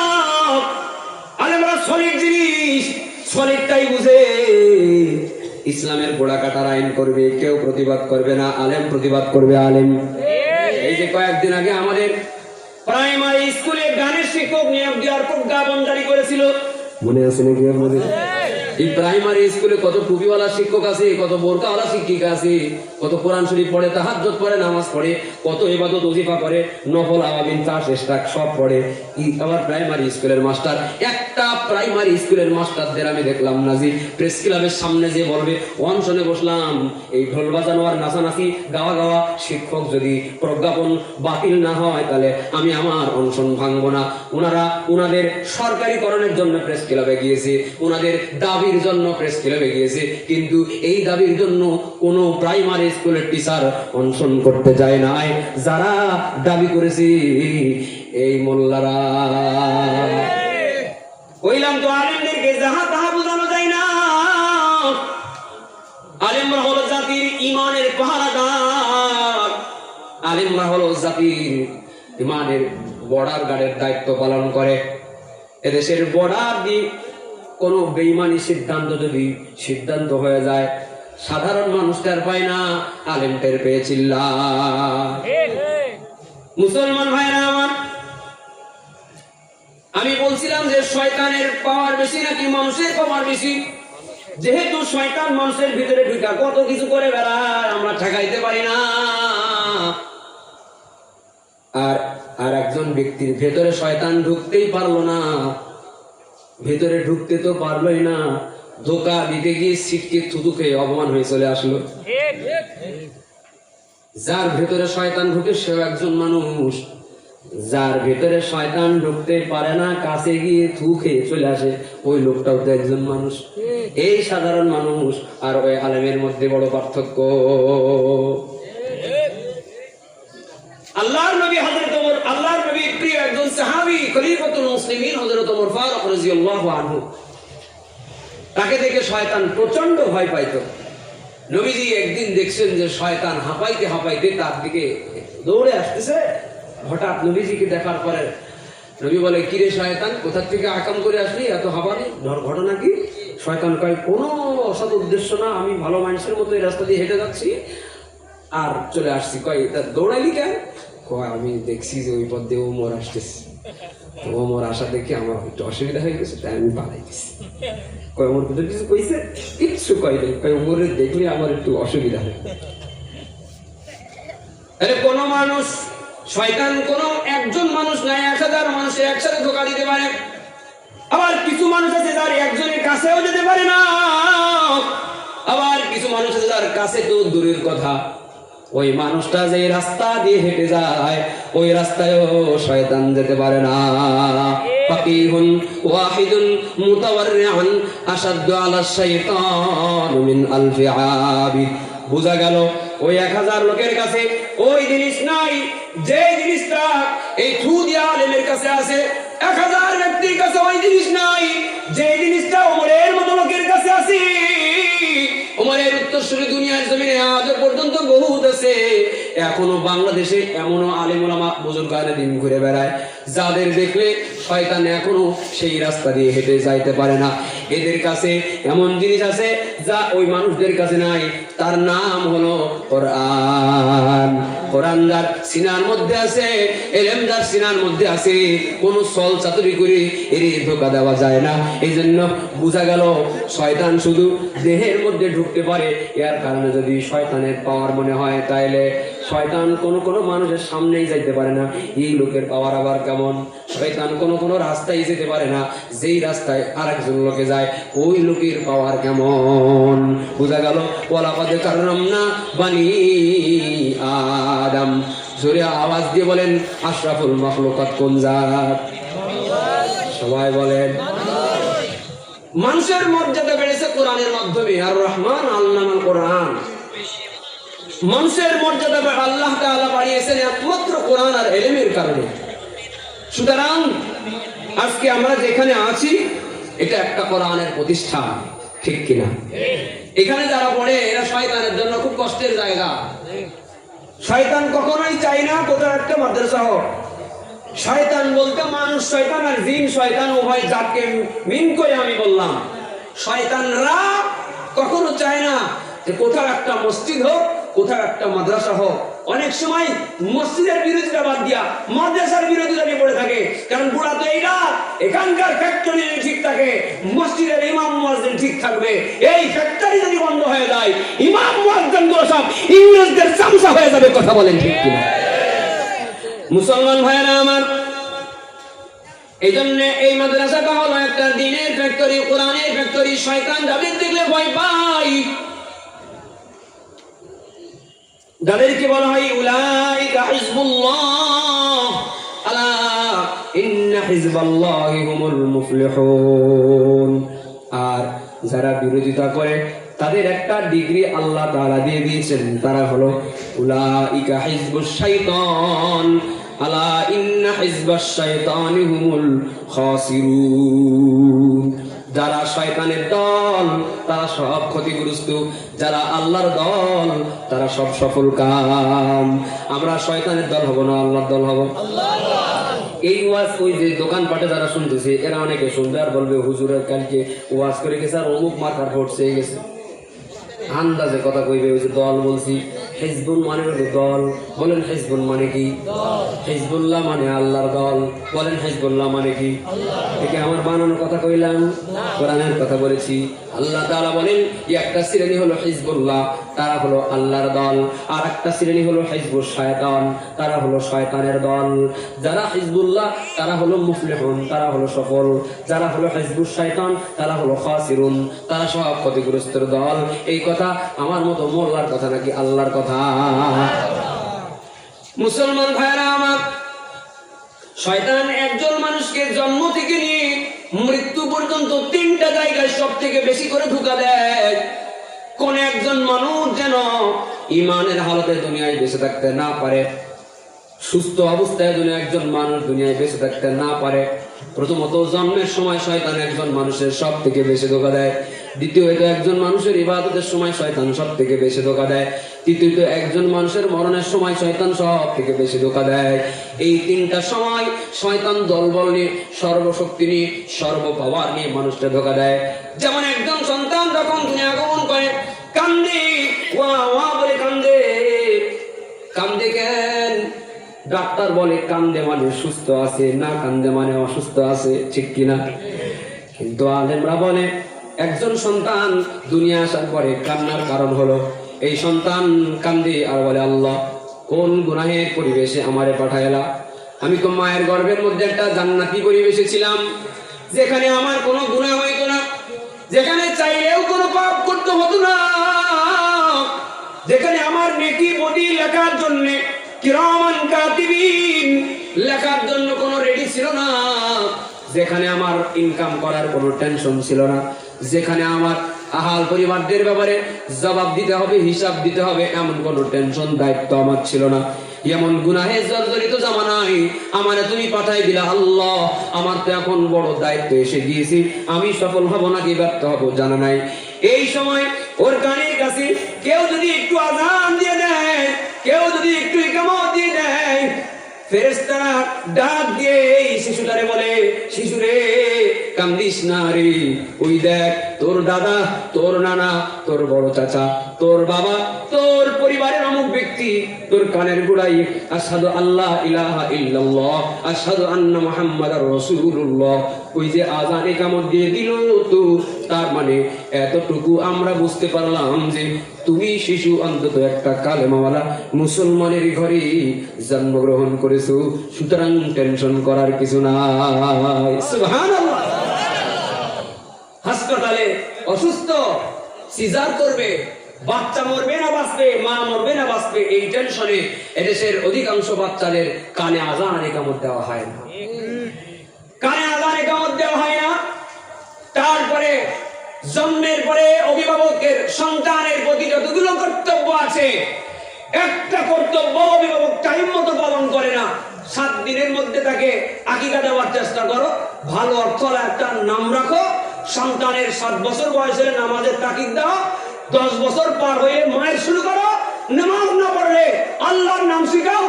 আলেমরা সলিড জিনিস, সলিডটাই বুঝে। ইসলামের গোড়া কাটার আইন করবে, কেউ প্রতিবাদ করবে না, আলেম প্রতিবাদ করবে। আলেম, এই যে কয়েকদিন আগে আমাদের প্রাইমারি স্কুলে গানের শিক্ষক নিয়োগ দেওয়ার প্রজ্ঞাপন জারি করেছিল, মনে আছে নাকি আপনাদের? এই প্রাইমারি স্কুলে কত টুপিওয়ালা শিক্ষক আছে, কত বোরকাওয়ালা শিক্ষিকা আছে, কত কোরআন শরীফ পড়ে, তাহাজ্জুদ পড়ে, নামাজ পড়ে, কত ইবাদত ওজিফা করে, নফল আওয়াবিন চাষ এস্টাক সব পড়ে। আবার প্রাইমারি স্কুলের মাস্টার, একটা প্রাইমারি স্কুলের মাস্টারদের আমি দেখলাম নাজি প্রেস ক্লাবের সামনে যে বলবে, অনশনে বসলাম, এই ঢোল বাজানো আর নাচানাচি গাওয়া গাওয়া, শিক্ষক যদি প্রজ্ঞাপন বাতিল না হয় তাহলে আমি আমার অনশন ভাঙবো না। ওনারা ওনাদের সরকারিকরণের জন্য প্রেস ক্লাবে গিয়েছে, ওনাদের দাবির জন্য প্রেস ক্লাবে গিয়েছে, কিন্তু এই দাবির জন্য কোন প্রাইমারি স্কুলের টিচার অনশন করতে যায় নাই। যারা দাবি করেছে এই মোল্লারা। কইলাম তো আলেমদেরকে যাহা তাহা বোঝানো যায় না। আলেমরা হলো জাতির ইমানের আলিমরা হলো জাতির ইমানের বর্ডার গার্ডের দায়িত্ব পালন করে। এদেশের বর্ডার দিয়ে কোনো বেঈমানি সিদ্ধান্ত হয়ে যায়, সাধারণ মানুষ টের পায় না, আলেম টের পেয়ে চিল্লায়। মুসলমান ভাইরা আমার, আমি বলছিলাম যে শয়তানের পাওয়ার বেশি নাকি মানুষের পাওয়ার বেশি? যেহেতু শয়তান মানুষের ভিতরে ঢুকা কত কিছু করে বেড়ায়, আমরা ঠেকাইতে পারি না। আর একজন ব্যক্তির ভেতরে শয়তান ঢুকতেই পারলো না, ভেতরে ঢুকতে তো পারলোই না, ধোকা দিতে গিয়ে সিটকে থুতু খেয়ে অপমান হয়ে চলে আসলো। যার ভেতরে শয়তান ঢুকে সেও একজন মানুষ, যার ভেতরে শয়তান ঢুকতে পারে না, কাছে গিয়ে থু খেয়ে চলে আসে, ওই লোকটাও তো একজন মানুষ। এই সাধারণ মানুষ আর ওই আলেমের মধ্যে বড় পার্থক্য। আল্লাহর নবী আল্লাহর নবীর প্রিয় একজন সাহাবী খলিফাতুল মুসলিমিন হযরত ওমর ফারুক রাদিয়াল্লাহু আনহু, তাকে দেখে শয়তান প্রচন্ড ভয় পাইতো। নবীজি একদিন দেখছেন যে শয়তান হাঁপাইতে হাঁপাইতে তার দিকে দৌড়ে আসতেছে। হঠাৎ নবীজিকে দেখার পরে নবী বলে, কিরে শয়তান, কোথা থেকে আকাম করে আসলি, এত হাঁপানি, ঘটনা কি? শয়তান কয়, কোনো অসৎ উদ্দেশ্য না, আমি ভালো মানুষের মতো এই রাস্তা দিয়ে হেঁটে যাচ্ছি আর চলে আসছি। কয়, তা দৌড়াইলি কেন? কয়, আমি দেখছি যে ওই পথ দিয়ে ওমর আসতেছে, ওমর আসা দেখে আমার একটু অসুবিধা হয়ে গেছে, তাই আমি পালাইতেছি। কয়, ওমর কোথাও কিছু কইছে? কিচ্ছু কয় নাই। কয়, ওমরে দেখলে আমার একটু অসুবিধা হয়। আরে কোন মানুষ, শয়তান কোন একজন মানুষ নাই, 1000 মানুষে একসাথে ধোকা দিতে পারে। আবার কিছু মানুষ আছে যার একজনের কাছেও যেতে পারে না, আবার কিছু মানুষ আছে যার কাছে তো দূরের কথা, ওই মানুষটা যে রাস্তা দিয়ে হেঁটে যায় ওই রাস্তায়ও শয়তান যেতে পারে না। ফাকিহুন ওয়াহিদুন মুতাওয়াররিআন আশাদ্দু আলা শাইতান মিন আলফি আবিদ। বুঝা গেল ওই 1000 লোকের কাছে ওই জিনিস নাই যে জিনিসটা এই থু দিয়া আলেমের কাছে আছে। 1000 ব্যক্তির কাছে ওই জিনিস নাই যে জিনিসটা ওমরের মতো লোকের কাছে আছে। ওমরের উত্তরসূরি দুনিয়ার জমিনে আজ পর্যন্ত বহুত আছে। এখনো বাংলাদেশে এমনও আলেম ওলামা বুজুর্গানে দিন ঘুরে বেড়ায় যাদের দেখলে শয়তান এখনো সেই রাস্তা দিয়ে হেঁটে যাইতে পারে না। এদের কাছে এমন জিনিস আছে যা ওই মানুষদের কাছে নাই, তার নাম হলো কোরআন। কোরআন যার সিনার মধ্যে আছে, এলেম যার সিনার মধ্যে আছে, কোন সল চাতুরি করে এর ধোকা দেওয়া যায় না। এই জন্য বোঝা গেল শয়তান শুধু দেহের মধ্যে ঢুকতে পারে। এর কারণে যদি শয়তানের পাওয়ার মনে হয় তাইলে শয়তান কোন মানুষের সামনেই যাইতে পারে না। এই লোকের পাওয়ার আবার কেমন? শয়তান কোন রাস্তায় যেতে পারে না, যেই রাস্তায় আরেকজন লোকে যায় ওই লোকের পাওয়ার কেমন। বোঝা গেল ওয়ালাকাদ কাররামনা বানি আদম। জোরে আওয়াজ দিয়ে বলেন আশরাফুল মাখলুকাত কোন জাত? সবাই বলেন। মানুষের মর্যাদা বেড়েছে কোরআনের মাধ্যমে। আর রহমান আল্লামাল কোরআন। মানুষের মর্যাদা আল্লাহ তাআলা বাড়িয়েছেন একমাত্র কোরআন আর ইলমের কারণে। সুতরাং আজকে আমরা যেখানে আছি এটা একটা কোরআনের প্রতিষ্ঠান, ঠিক কিনা? এখানে যারা পড়ে এরা শয়তানের জন্য খুব কষ্টের জায়গা। শয়তান কখনোই চাই না কোথাও একটা মাদ্রাসা হোক। শয়তান বলতে মানুষ শয়তান আর জিন শয়তান উভয় জাতকে মিন করে আমি বললাম। শয়তানরা কখনো চায় না যে কোথাও একটা মসজিদ হোক, কোথাও একটা মাদ্রাসা হোক। অনেক সময় মসজিদের বিরোধিতা বাদ দিয়া মাদ্রাসার বিরোধিতা নিয়ে পড়ে থাকে। কারণ বুড়া তো এইটা, এখানকার ফ্যাক্টরি যদি ঠিক থাকে মসজিদের ইমাম মুয়াজ্জিন ঠিক থাকবে। এই ফ্যাক্টরি যদি বন্ধ হয়ে যায় ইমাম মুয়াজ্জিন গুলো সব ইংরেজদের চামচা হয়ে যাবে। কথা বলেন ঠিক কিনা? মুসলমান ভাইরা আমার, এই জন্য এই মাদ্রাসাটা হলো একটা দ্বীনের ফ্যাক্টরি, কোরআনের ফ্যাক্টরি। শয়তান যাদের দেখলে ভয় পায়, যাদেরকে বলা হয় উলাইকা হিজবুল্লাহ, আলা ইন্না হিজবাল্লাহি হুমুল মুফলিহুন। আর যারা বিরোধিতা করে তাদের একটা ডিগ্রি আল্লাহ তাআলা দিয়ে দিয়েছেন, তারা হলো উলাইকা হিজবুশ শাইতান, আলা ইন্না হিজবাশ শাইতানি হুমুল খাসিরুন। যারা শয়তানের দল তারা সব ক্ষতিগ্রস্ত, যারা আল্লাহর দল তারা সব সফল কাম। আমরা শয়তানের দল হব না আল্লাহর দল হব। এই ওয়াজ ওই যে দোকানপাটে যারা শুনতেছে এরা অনেকে শুনবে আর বলবে হুজুরের কালকে ওয়াজ করে গেছে আর অমুক মার্কার ভোট চেয়ে গেছে, আন্দাজে কথা কইবে। ওই যে দল বলছি, হিজবুল মানে হলো দল। বলেন হিজবুল মানে কি? হিজবুল্লাহ মানে আল্লাহর দল। বলেন হিজবুল্লাহ মানে কি? একে আমার বানানোর কথা কইলাম, কোরআনের কথা বলেছি। আল্লাহ তাআলা বলেন একটা শ্রেণী হলো হিজবুল্লাহ, তারা হলো আল্লাহর দল, আর একটা শ্রেণী হলো হিজবুশ শয়তান, তারা হলো শয়তানের দল। যারা হিজবুল্লাহ তারা হলো মুফলিহুন, তারা হলো সফল। যারা হলো হিজবুশ শয়তান তারা হলো খাসিরুন, তারা সব ক্ষতিগ্রস্তের দল। এই কথা আমার মতো মোল্লার কথা নাকি আল্লাহর কথা? মুসলমান ভাইরা আমার, শয়তান একজন মানুষকে জন্ম থেকে নিয়ে মৃত্যু পর্যন্ত 3টা জায়গায় সব থেকে বেশি করে ধোঁকা দেয়। কোন একজন মানুষ যেন ইমানের হালতে দুনিয়ায় বেঁচে থাকতে না পারে, সুস্থ অবস্থায় যেন একজন মানুষ দুনিয়ায় বেঁচে থাকতে না পারে। প্রথমত জন্মের সময় শয়তান একজন মানুষের সব থেকে বেশি ধোঁকা দেয়। দ্বিতীয়ত একজন মানুষের ইবাদতের সময় শয়তান সব থেকে বেশি ধোঁকা দেয়। তৃতীয়ত একজন মানুষের মরণের সময় শয়তান সব থেকে বেশি ধোঁকা দেয়। এই 3টা সময় শয়তান দলবল নিয়ে, সর্বশক্তি নিয়ে, সর্বপাওয়ার নিয়ে মানুষকে ধোঁকা দেয়। যেমন একজন সন্তান যখন দুনিয়া আগমন করে কান্দে, ওয়া ওয়া বলে কান্দে। কান্দে কেন? ডাক্তার বলে কান্দে মানে সুস্থ আছে, না কান্দে মানে অসুস্থ আছে, ঠিক কিনা? কিন্তু আলেমরা বলে একজন সন্তান দুনিয়া আসার পরে কান্নার কারণ হলো এই সন্তান কান্দে আর বলে আল্লাহ কোন গুনাহের পরিবেশে আমারে পাঠাইলা। আমি তো মায়ের গর্ভের মধ্যে একটা জান্নাতি পরিবেশে ছিলাম, যেখানে আমার কোনো গুনাহ হইতো না, যেখানে চাইলেও কোনো পাপ করতে হতো না, যেখানে আমার নেকি বদি লেখার জন্য কিরামান কাতিবিন লেখার জন্য কোনো রেডি ছিল না, যেখানে আমার ইনকাম করার কোনো টেনশন ছিল না, যেখানে আমার আহাল পরিবারদের ব্যাপারে জবাব দিতে হবে, হিসাব দিতে হবে, এমন কোনো টেনশন দায়িত্ব আমার ছিল না। এমন গুনাহে জর্জরিত জামানায় আমারে তুমি পাঠাই দিলা আল্লাহ। আমার তো এখন বড় দায়িত্ব এসে গিয়েছি, আমি সফল হব নাকি ব্যর্থ হব জানা নাই। এই সময় ওর কানের কাছে কেউ যদি একটু আযান দিয়ে দেয়, কেউ যদি একটু ইকামত দিয়ে দেয়, ফেরেশতারা ডাক দিয়ে এই শিশুটারে বলে, শিশুরে কান্দিস না রে, ওই দেখ তোর দাদা, তোর নানা, তোর বড় চাচা, তোর বাবা, তোর পরিবারের অমুক ব্যক্তি তোর কানের গোড়ায় আশহাদু আল্লাহ ইলাহা ইল্লাল্লাহ আশহাদু আন্না মুহাম্মাদার রাসূলুল্লাহ ওই যে আযান ইকামত দিয়ে দিল। তো তার মানে এতটুকু আমরা বুঝতে পারলাম যে তুমি শিশু অন্তত একটা কালেমাওয়ালা মুসলমানের ঘরে জন্মগ্রহণ করেছো, সুতরাং টেনশন করার কিছু নাই। সুবহানাল্লাহ। হাসপাতালে অসুস্থ, সিজার করবে, বাচ্চা মরবে না বাঁচবে, মা মরবে না বাঁচবে, এই টেনশনে এদেশের অধিকাংশ বাচ্চাদের কানে আযান ইকামত দেওয়া হয় না, কানে আযান ইকামত দেওয়া হয় না। তারপরে জন্মের পরে অভিভাবকের সন্তানের প্রতি যতগুলো কর্তব্য আছে, একটা কর্তব্য অভিভাবক টাইম মতো পালন করে না। 7 দিনের মধ্যে তাকে আকিকা দেওয়ার চেষ্টা করো, ভালো অর্থওয়ালা একটা নাম রাখো, সন্তানের 7 বছর বয়স হলে নামাজের তাকিদ দাও, 10 বছর পার হয়ে মায়ের শুরু করো, নামাজ না পড়লে আল্লাহর নাম শিখাও,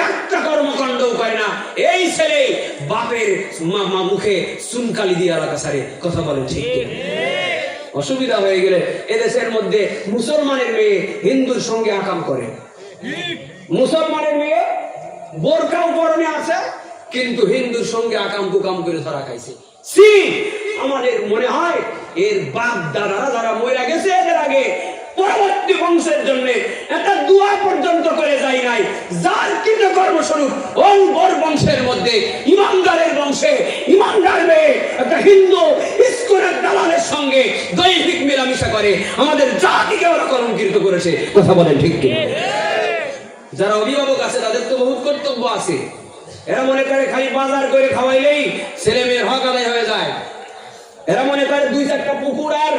একটা কর্মকাণ্ডও করে না। এই ছেলে বাপের মুখে চুনকালি দিয়ে আলাদা সারে কথা বলেন, ঠিক অসুবিধা হয়ে গেলে এদেশের মধ্যে মুসলমানের মেয়ে হিন্দুর সঙ্গে আকাম করে, মুসলমানের মেয়ে বোরকাও পরনে আছে কিন্তু হিন্দুর সঙ্গে আকাম কুকাম করে ধরা খাইছে। আমাদের মনে হয় এর বাপ দাদারা যারা মরে গেছে এদের আগে পরবর্তী বংশের জন্য একটা দোয়া পর্যন্ত করে যায় নাই, যার কিন্তু কর্মস্বরূপ ওই বর বংশের মধ্যে ইমানদারের বংশে ইমানদার মেয়ে একটা হিন্দু ইস্কনের দালালের সঙ্গে দৈহিক মেলামেশা করে আমাদের জাতিকে ওরা কলঙ্কিত করেছে। কথা বলেন ঠিক কি? যারা অভিভাবক আছে তাদের তো বহুত কর্তব্য আছে, এরা মনে করে খালি বাজার করে খাওয়াইলেই ছেলে মেয়ের হক আদায় হয়ে যায়। এরা মনে করে 2-4টা পুকুর আর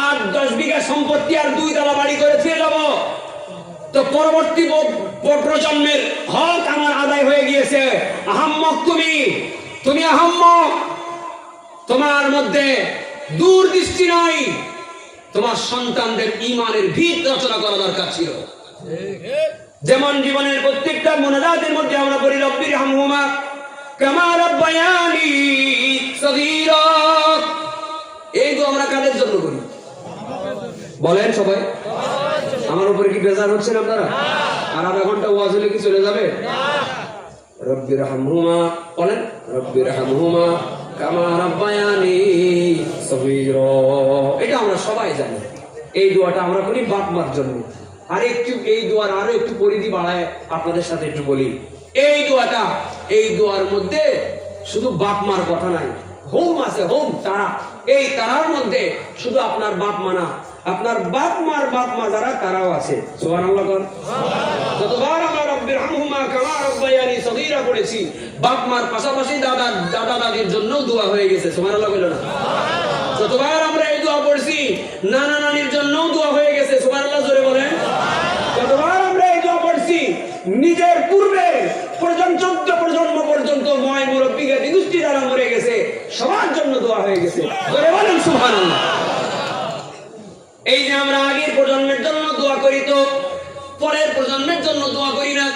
8-10 বিঘা সম্পত্তি আর 2 তলা বাড়ি করে ফিরে যাব, তো পরবর্তী প্রজন্মের হক আমার আদায় হয়ে গিয়েছে। আহাম্মক তুমি আহাম্মক, তোমার মধ্যে দূরদৃষ্টি নাই, তোমার সন্তানদের ঈমানের ভিত রচনা করা দরকার ছিল। যেমন জীবনের প্রত্যেকটা মোনাজাতের মধ্যে আমরা বলি রব্বিরহামহুমা কামা রাব্বায়ানি সগীরা। এই তো আমরা কাদের জন্য করি বলেন সবাই? আমার উপরে কি বেজার হচ্ছেন আপনারা? আর আধা ঘন্টা ওয়াজ হলে কি চলে যাবে? রব্বিরহামহুমা বলেন, রব্বিরহামহুমা কামা রাব্বায়ানি সগীরা। এটা আমরা সবাই জানি। এই দোয়াটা আমরা করি বাপ মার জন্য। আর একটু এই দোয়ার আরো একটু পরিধি বাড়ায় আপনাদের সাথে একটু বলি। এই দোয়াটা, এই দোয়ার মধ্যে শুধু বাপ মার কথা নাই, হোম আছে, হোম তারা। এই তারার মধ্যে শুধু আপনার বাপ মা না, আপনার বাপ মা যারা তারাও আছে। সুবহানাল্লাহ। যতবার আমরা রব্বিরহামহুমা কামা রাব্বায়ানি সগীরা পড়েছি, বাপ মার পাশাপাশি দাদা দাদির জন্য দোয়া হয়ে গেছে। সুবহানাল্লাহ বলো না? যতবার আমরা এই দোয়া পড়ছি, নানা নানির জন্য দোয়া হয়ে গেছে। সুবহানাল্লাহ জোরে বলেন। যতবার আমরা এই দোয়া পড়ছি, নিজের পূর্বে পর্যন্ত 14 প্রজন্ম পর্যন্ত ময় মুরব্বী জ্ঞাতি গোষ্ঠী যারা মরে গেছে সবার জন্য দোয়া হয়ে গেছে। জোরে বলেন সুবহানাল্লাহ। এই যে আমরা আগের প্রজন্মের জন্য দোয়া করি, তো পরের প্রজন্মের জন্য দোয়া করি না,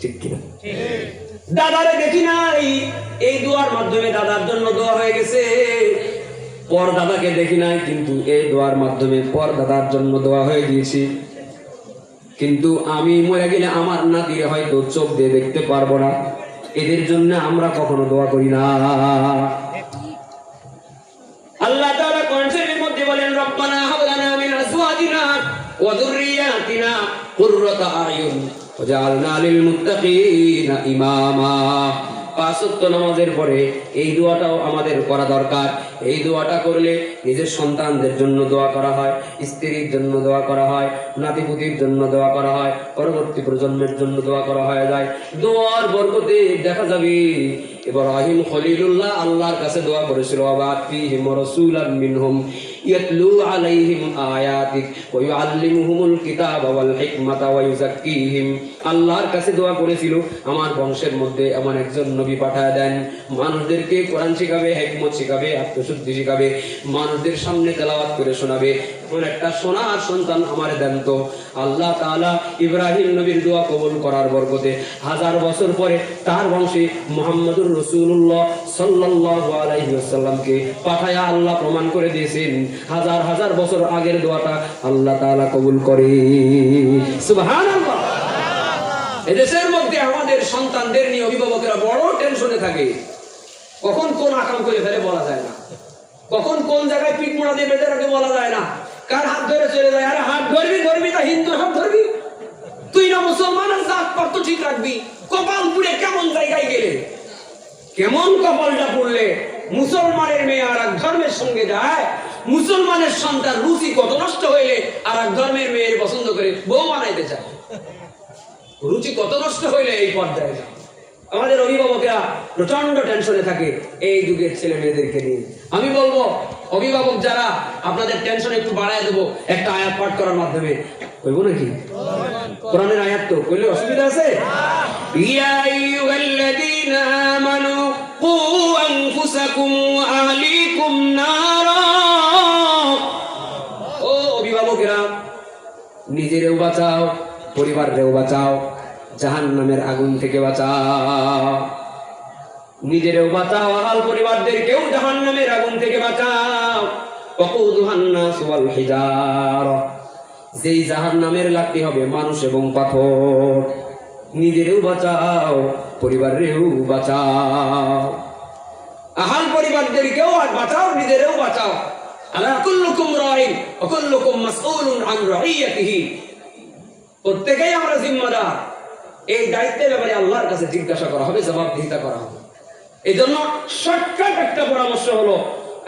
ঠিক কিনা? দাদারে দেখি নাই, এই দোয়ার মাধ্যমে দাদার জন্য দোয়া হয়ে গেছে। পর দাদাকে দেখি নাই, কিন্তু এই দোয়ার মাধ্যমে পর দাদার জন্য দোয়া হয়ে গিয়েছি। কিন্তু আমি মরে গেলে আমার নাতিরে হয়তো চোখ দিয়ে দেখতে পারবো না, এদের জন্য আমরা কখনো দোয়া করি না। আল্লাহ তাআলা কোরআনের মধ্যে বলেন, রব্বানা হাব লানা মিন আজওয়াজিনা ওয়া যুররিয়াতিনা কুররাতা আয়ুন ওয়াজআলনা লিল মুত্তাকিনা ইমামা। পাঁচ ওয়াক্ত নামাজের পরে এই দোয়াটাও আমাদের করা দরকার। এই দোয়াটা করলে নিজের সন্তানদের জন্য দোয়া করা হয়, স্ত্রীর জন্য দোয়া করা হয়, নাতিপুতির জন্য দোয়া করা হয়, পরবর্তী প্রজন্মের জন্য দোয়া করা হয়ে যায়। দোয়ার বরকতে দেখা যাবে ইব্রাহিম খলিলুল্লাহ আল্লাহর কাছে দোয়া করেছিল, ওয়া ফীহিম রাসূলাম মিনহুম ইয়াতলু আলাইহিম আয়াতিক ওয়া ইউআল্লিমুহুমুল কিতাবা ওয়াল হিকমাতা ওয়া ইউযাক্কিহিম। আল্লাহর কাছে দোয়া করেছিল, আমার বংশের মধ্যে এমন একজন নবী পাঠায় দেন, মানুষদেরকে কোরআন শিখাবে, হিকমত শিখাবে, আত্মশুদ্ধি শিখাবে, মানুষদের সামনে তেলাওয়াত করে শোনাবে। এমন একটা সোনার সন্তান আমারে দেন তো। আল্লাহ তাআলা ইব্রাহিম নবীর দোয়া কবুল করার বরকতে 1000 বছর পরে তার বংশে মুহাম্মদুর রাসূলুল্লাহ সাল্লাল্লাহু আলাইহি ওয়াসাল্লামকে পাঠায়া আল্লাহ প্রমাণ করে দিয়েছেন, হাজার হাজার বছর আগের দোয়াটা আল্লাহ তাআলা কবুল করে। সুবহানাল্লাহ। এদেশের মধ্যে আমাদের সন্তানদের নিয়ে অভিভাবকরা বড় টেনশনে থাকে। কখন কোন আকাম করে ফেলে বলা যায় না, কখন কোন জায়গায় পিঠ মোড়া দিয়ে বেঁধে রাখে বলা যায় না, কার হাত ধরে চলে যায়। আরে হাত ধরবি তা হিন্দুর হাত ধরবি? তুই না মুসলমানের জাত পাত তো ঠিক রাখবি। কপাল পুড়ে কেমন জায়গায় গেলে, কেমন কপালটা পড়লে মুসলমানের মেয়ে আর এক ধর্মের সঙ্গে যায়, মুসলমানের সন্তান রুচি কত নষ্ট হইলে আর এক ধর্মের মেয়ের পছন্দ করে বউ বানাইতে চায়, রুচি কত নষ্ট হইলে এই পর্যায়ে যায়। আমাদের অভিভাবকরা প্রচন্ড টেনশনে থাকে এই যুগের ছেলে মেয়েদেরকে নিয়ে। আমি বলবো অভিভাবক যারা, আপনাদের টেনশন একটু বাড়ায় দেবো একটা আয়াত পাঠ করার মাধ্যমে। কইব নাকি? কোরআনের আয়াত তো কইলে অসুবিধা আছে? ইয়া আইয়ুহাল্লাযীনা আমানু কু আনফুসাকুম ওয়া আহলিকুম নারা। ও অভিভাবকেরা, নিজেরেও বাঁচাও, পরিবারেও বাঁচাও, জাহান্নামের আগুন থেকে বাঁচাও। নিজেরও বাঁচাও, আহল পরিবারদেরকেও জাহান্নামের আগুন থেকে বাঁচাও। ওয়াকুদুহান নাস ওয়াল হিজারা। যেই জাহান্নামের লাকড়ি হবে মানুষ এবং পাথর। নিজেরও বাঁচাও, পরিবারেও বাঁচাও, আহল পরিবারদেরকেও বাঁচাও, নিজেরও বাঁচাও। আলা কুল্লুকুম রাইন ওয়া কুল্লুকুম মাসউলুন আন রাইয়াতিহি। প্রত্যেকেই আমরা জিম্মাদার। এই দায়িত্বের ব্যাপারে আল্লাহর কাছে জিজ্ঞাসা করা হবে, জবাবদিহিতা করা হবে। এই জন্য শর্টকাট একটা পরামর্শ হলো,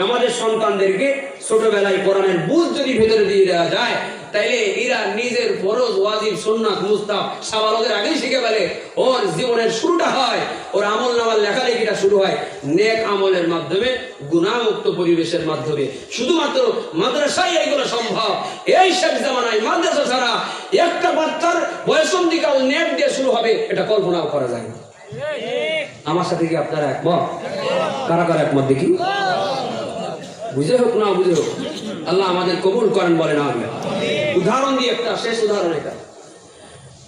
আমাদের সন্তানদেরকে ছোটবেলায় কোরআনের বুঝ যদি ভেতরে দিয়ে দেওয়া যায়, তাইলে এরা নিজের ফরজ, ওয়াজিব, সুন্নাত, মুস্তাহাব সাবালকের আগেই শিখে ফেলে। ওর জীবনের শুরুটা হয়, ওর আমল নামার লেখালেখিটা শুরু হয় নেক আমলের মাধ্যমে, গুনাহমুক্ত পরিবেশের মাধ্যমে। শুধুমাত্র মাদ্রাসায় এইগুলো সম্ভব। এই শেখ জামানায় মাদ্রাসা ছাড়া একটা বাচ্চার বয়সন্ধিকাল নেক দিয়ে শুরু হবে, এটা কল্পনাও করা যায় না। আমার সাথে কি আপনারা একমত? কারা কারা একমত দেখি? বুঝে হোক না বুঝে হোক, আল্লাহ আমাদের কবুল করেন বলেন আমিন। উদাহরণ দিয়ে একটা শেষ উদাহরণ এটা,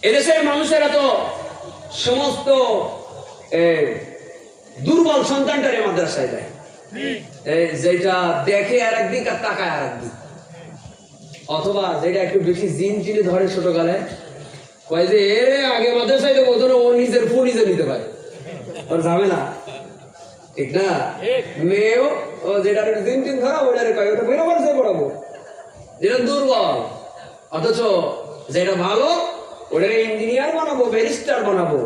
এদেশের মানুষেরা তো সমস্ত দুর্বল সন্তানটারে মাদ্রাসায় দেয়, যেটা দেখে আর একদিক আর তাকায় আর একদিক, অথবা যেটা একটু বেশি জিন চিনি ধরে ছোট গালে কয় যে এর আগে মাদ্রাসায় দেবো, ও নিজের ফু নিজে নিতে পারে, ওর ঝামেলা, ঠিক না? মেয়েও ও যেটা জিন টিন ধরা ওটারে কয় ওটা বেরো করছে পড়াবো, যেটা দুর্বল, অথচ যেটা ভালো ওটারে ইঞ্জিনিয়ার বানাবো, ব্যারিস্টার বানাবো।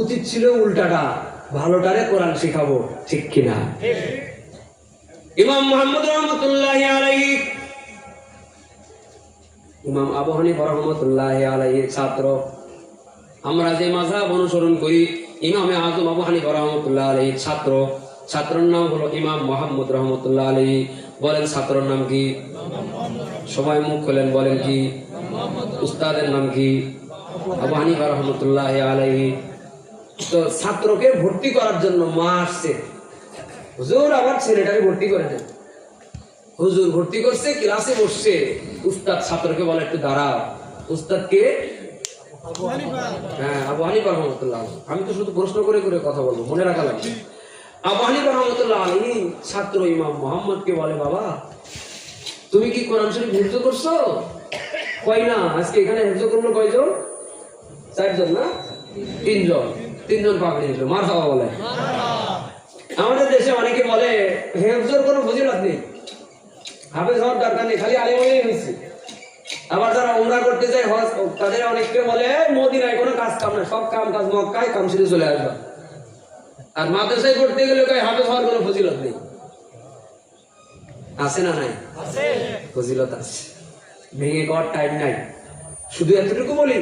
উচিত ছিল উল্টাটা, ভালোটারে কোরআন শিখাবো, ঠিক কিনা? ইমাম মুহাম্মদ রহমতুল্লাহি আলাইহি, ইমাম আবু হানিফা রহমতুল্লাহি আলাইহির ছাত্র, আমরা যে মাযহাব অনুসরণ করি, ইমামে আযম আবু হানিফা রাহমাতুল্লাহ আলাইহির ছাত্র, ছাত্রের নাম হলো ইমাম মুহাম্মদ রাহমাতুল্লাহ আলাইহি। বলেন ছাত্রের নাম কি? সবাই মুখ খুলেন বলেন কি? উস্তাদের নাম কি? আবু হানিফা রাহমাতুল্লাহ আলাইহি। তো ছাত্রকে ভর্তি করার জন্য মা আসছে, হুজুর আমার ছেলেটাকে ভর্তি করে দেন। হুজুর ভর্তি করছে, ক্লাসে বসছে, উস্তাদ ছাত্রকে বলে একটু দাঁড়াও। উস্তাদকে হ্যাঁ আবু হানিফা রহমতুল্লাহ। আমি তো শুধু প্রশ্ন করে করে কথা বলবো, মনে রাখা লাগবে। আবু হানিফা রহমতুল্লাহ আলাইহি ছাত্র ইমাম মুহাম্মদকে বলে, বাবা তুমি কি কোরআন শরীফ হিফজ করছো? কয় না, আজকে এখানে হিফজ করলো কয়জন? 4 জন না 3 জন, 3 জন পাকড়ে দিল, মারহাবা বলে। আমাদের দেশে অনেকে বলে হিফজের কোনো ফজিলত নেই, হাফেজ হওয়ার দরকার নেই, খালি আলেম হলেই হয়েছে। আবার যারা উমরা করতে যায় হজ, তাদের অনেককে বলে মদিনায় কোনো কাজ কাম না, সব কাম কাজ মক্কায় কাম সেরে চলে আসবে। আর মাদ্রাসায় পড়তে গেলে কয় হাফেজ হওয়ার কোনো ফজিলত নেই। আছে না নাই? ফজিলত আছে, ভেঙে করার টাইম নাই। শুধু এতটুকু বলি,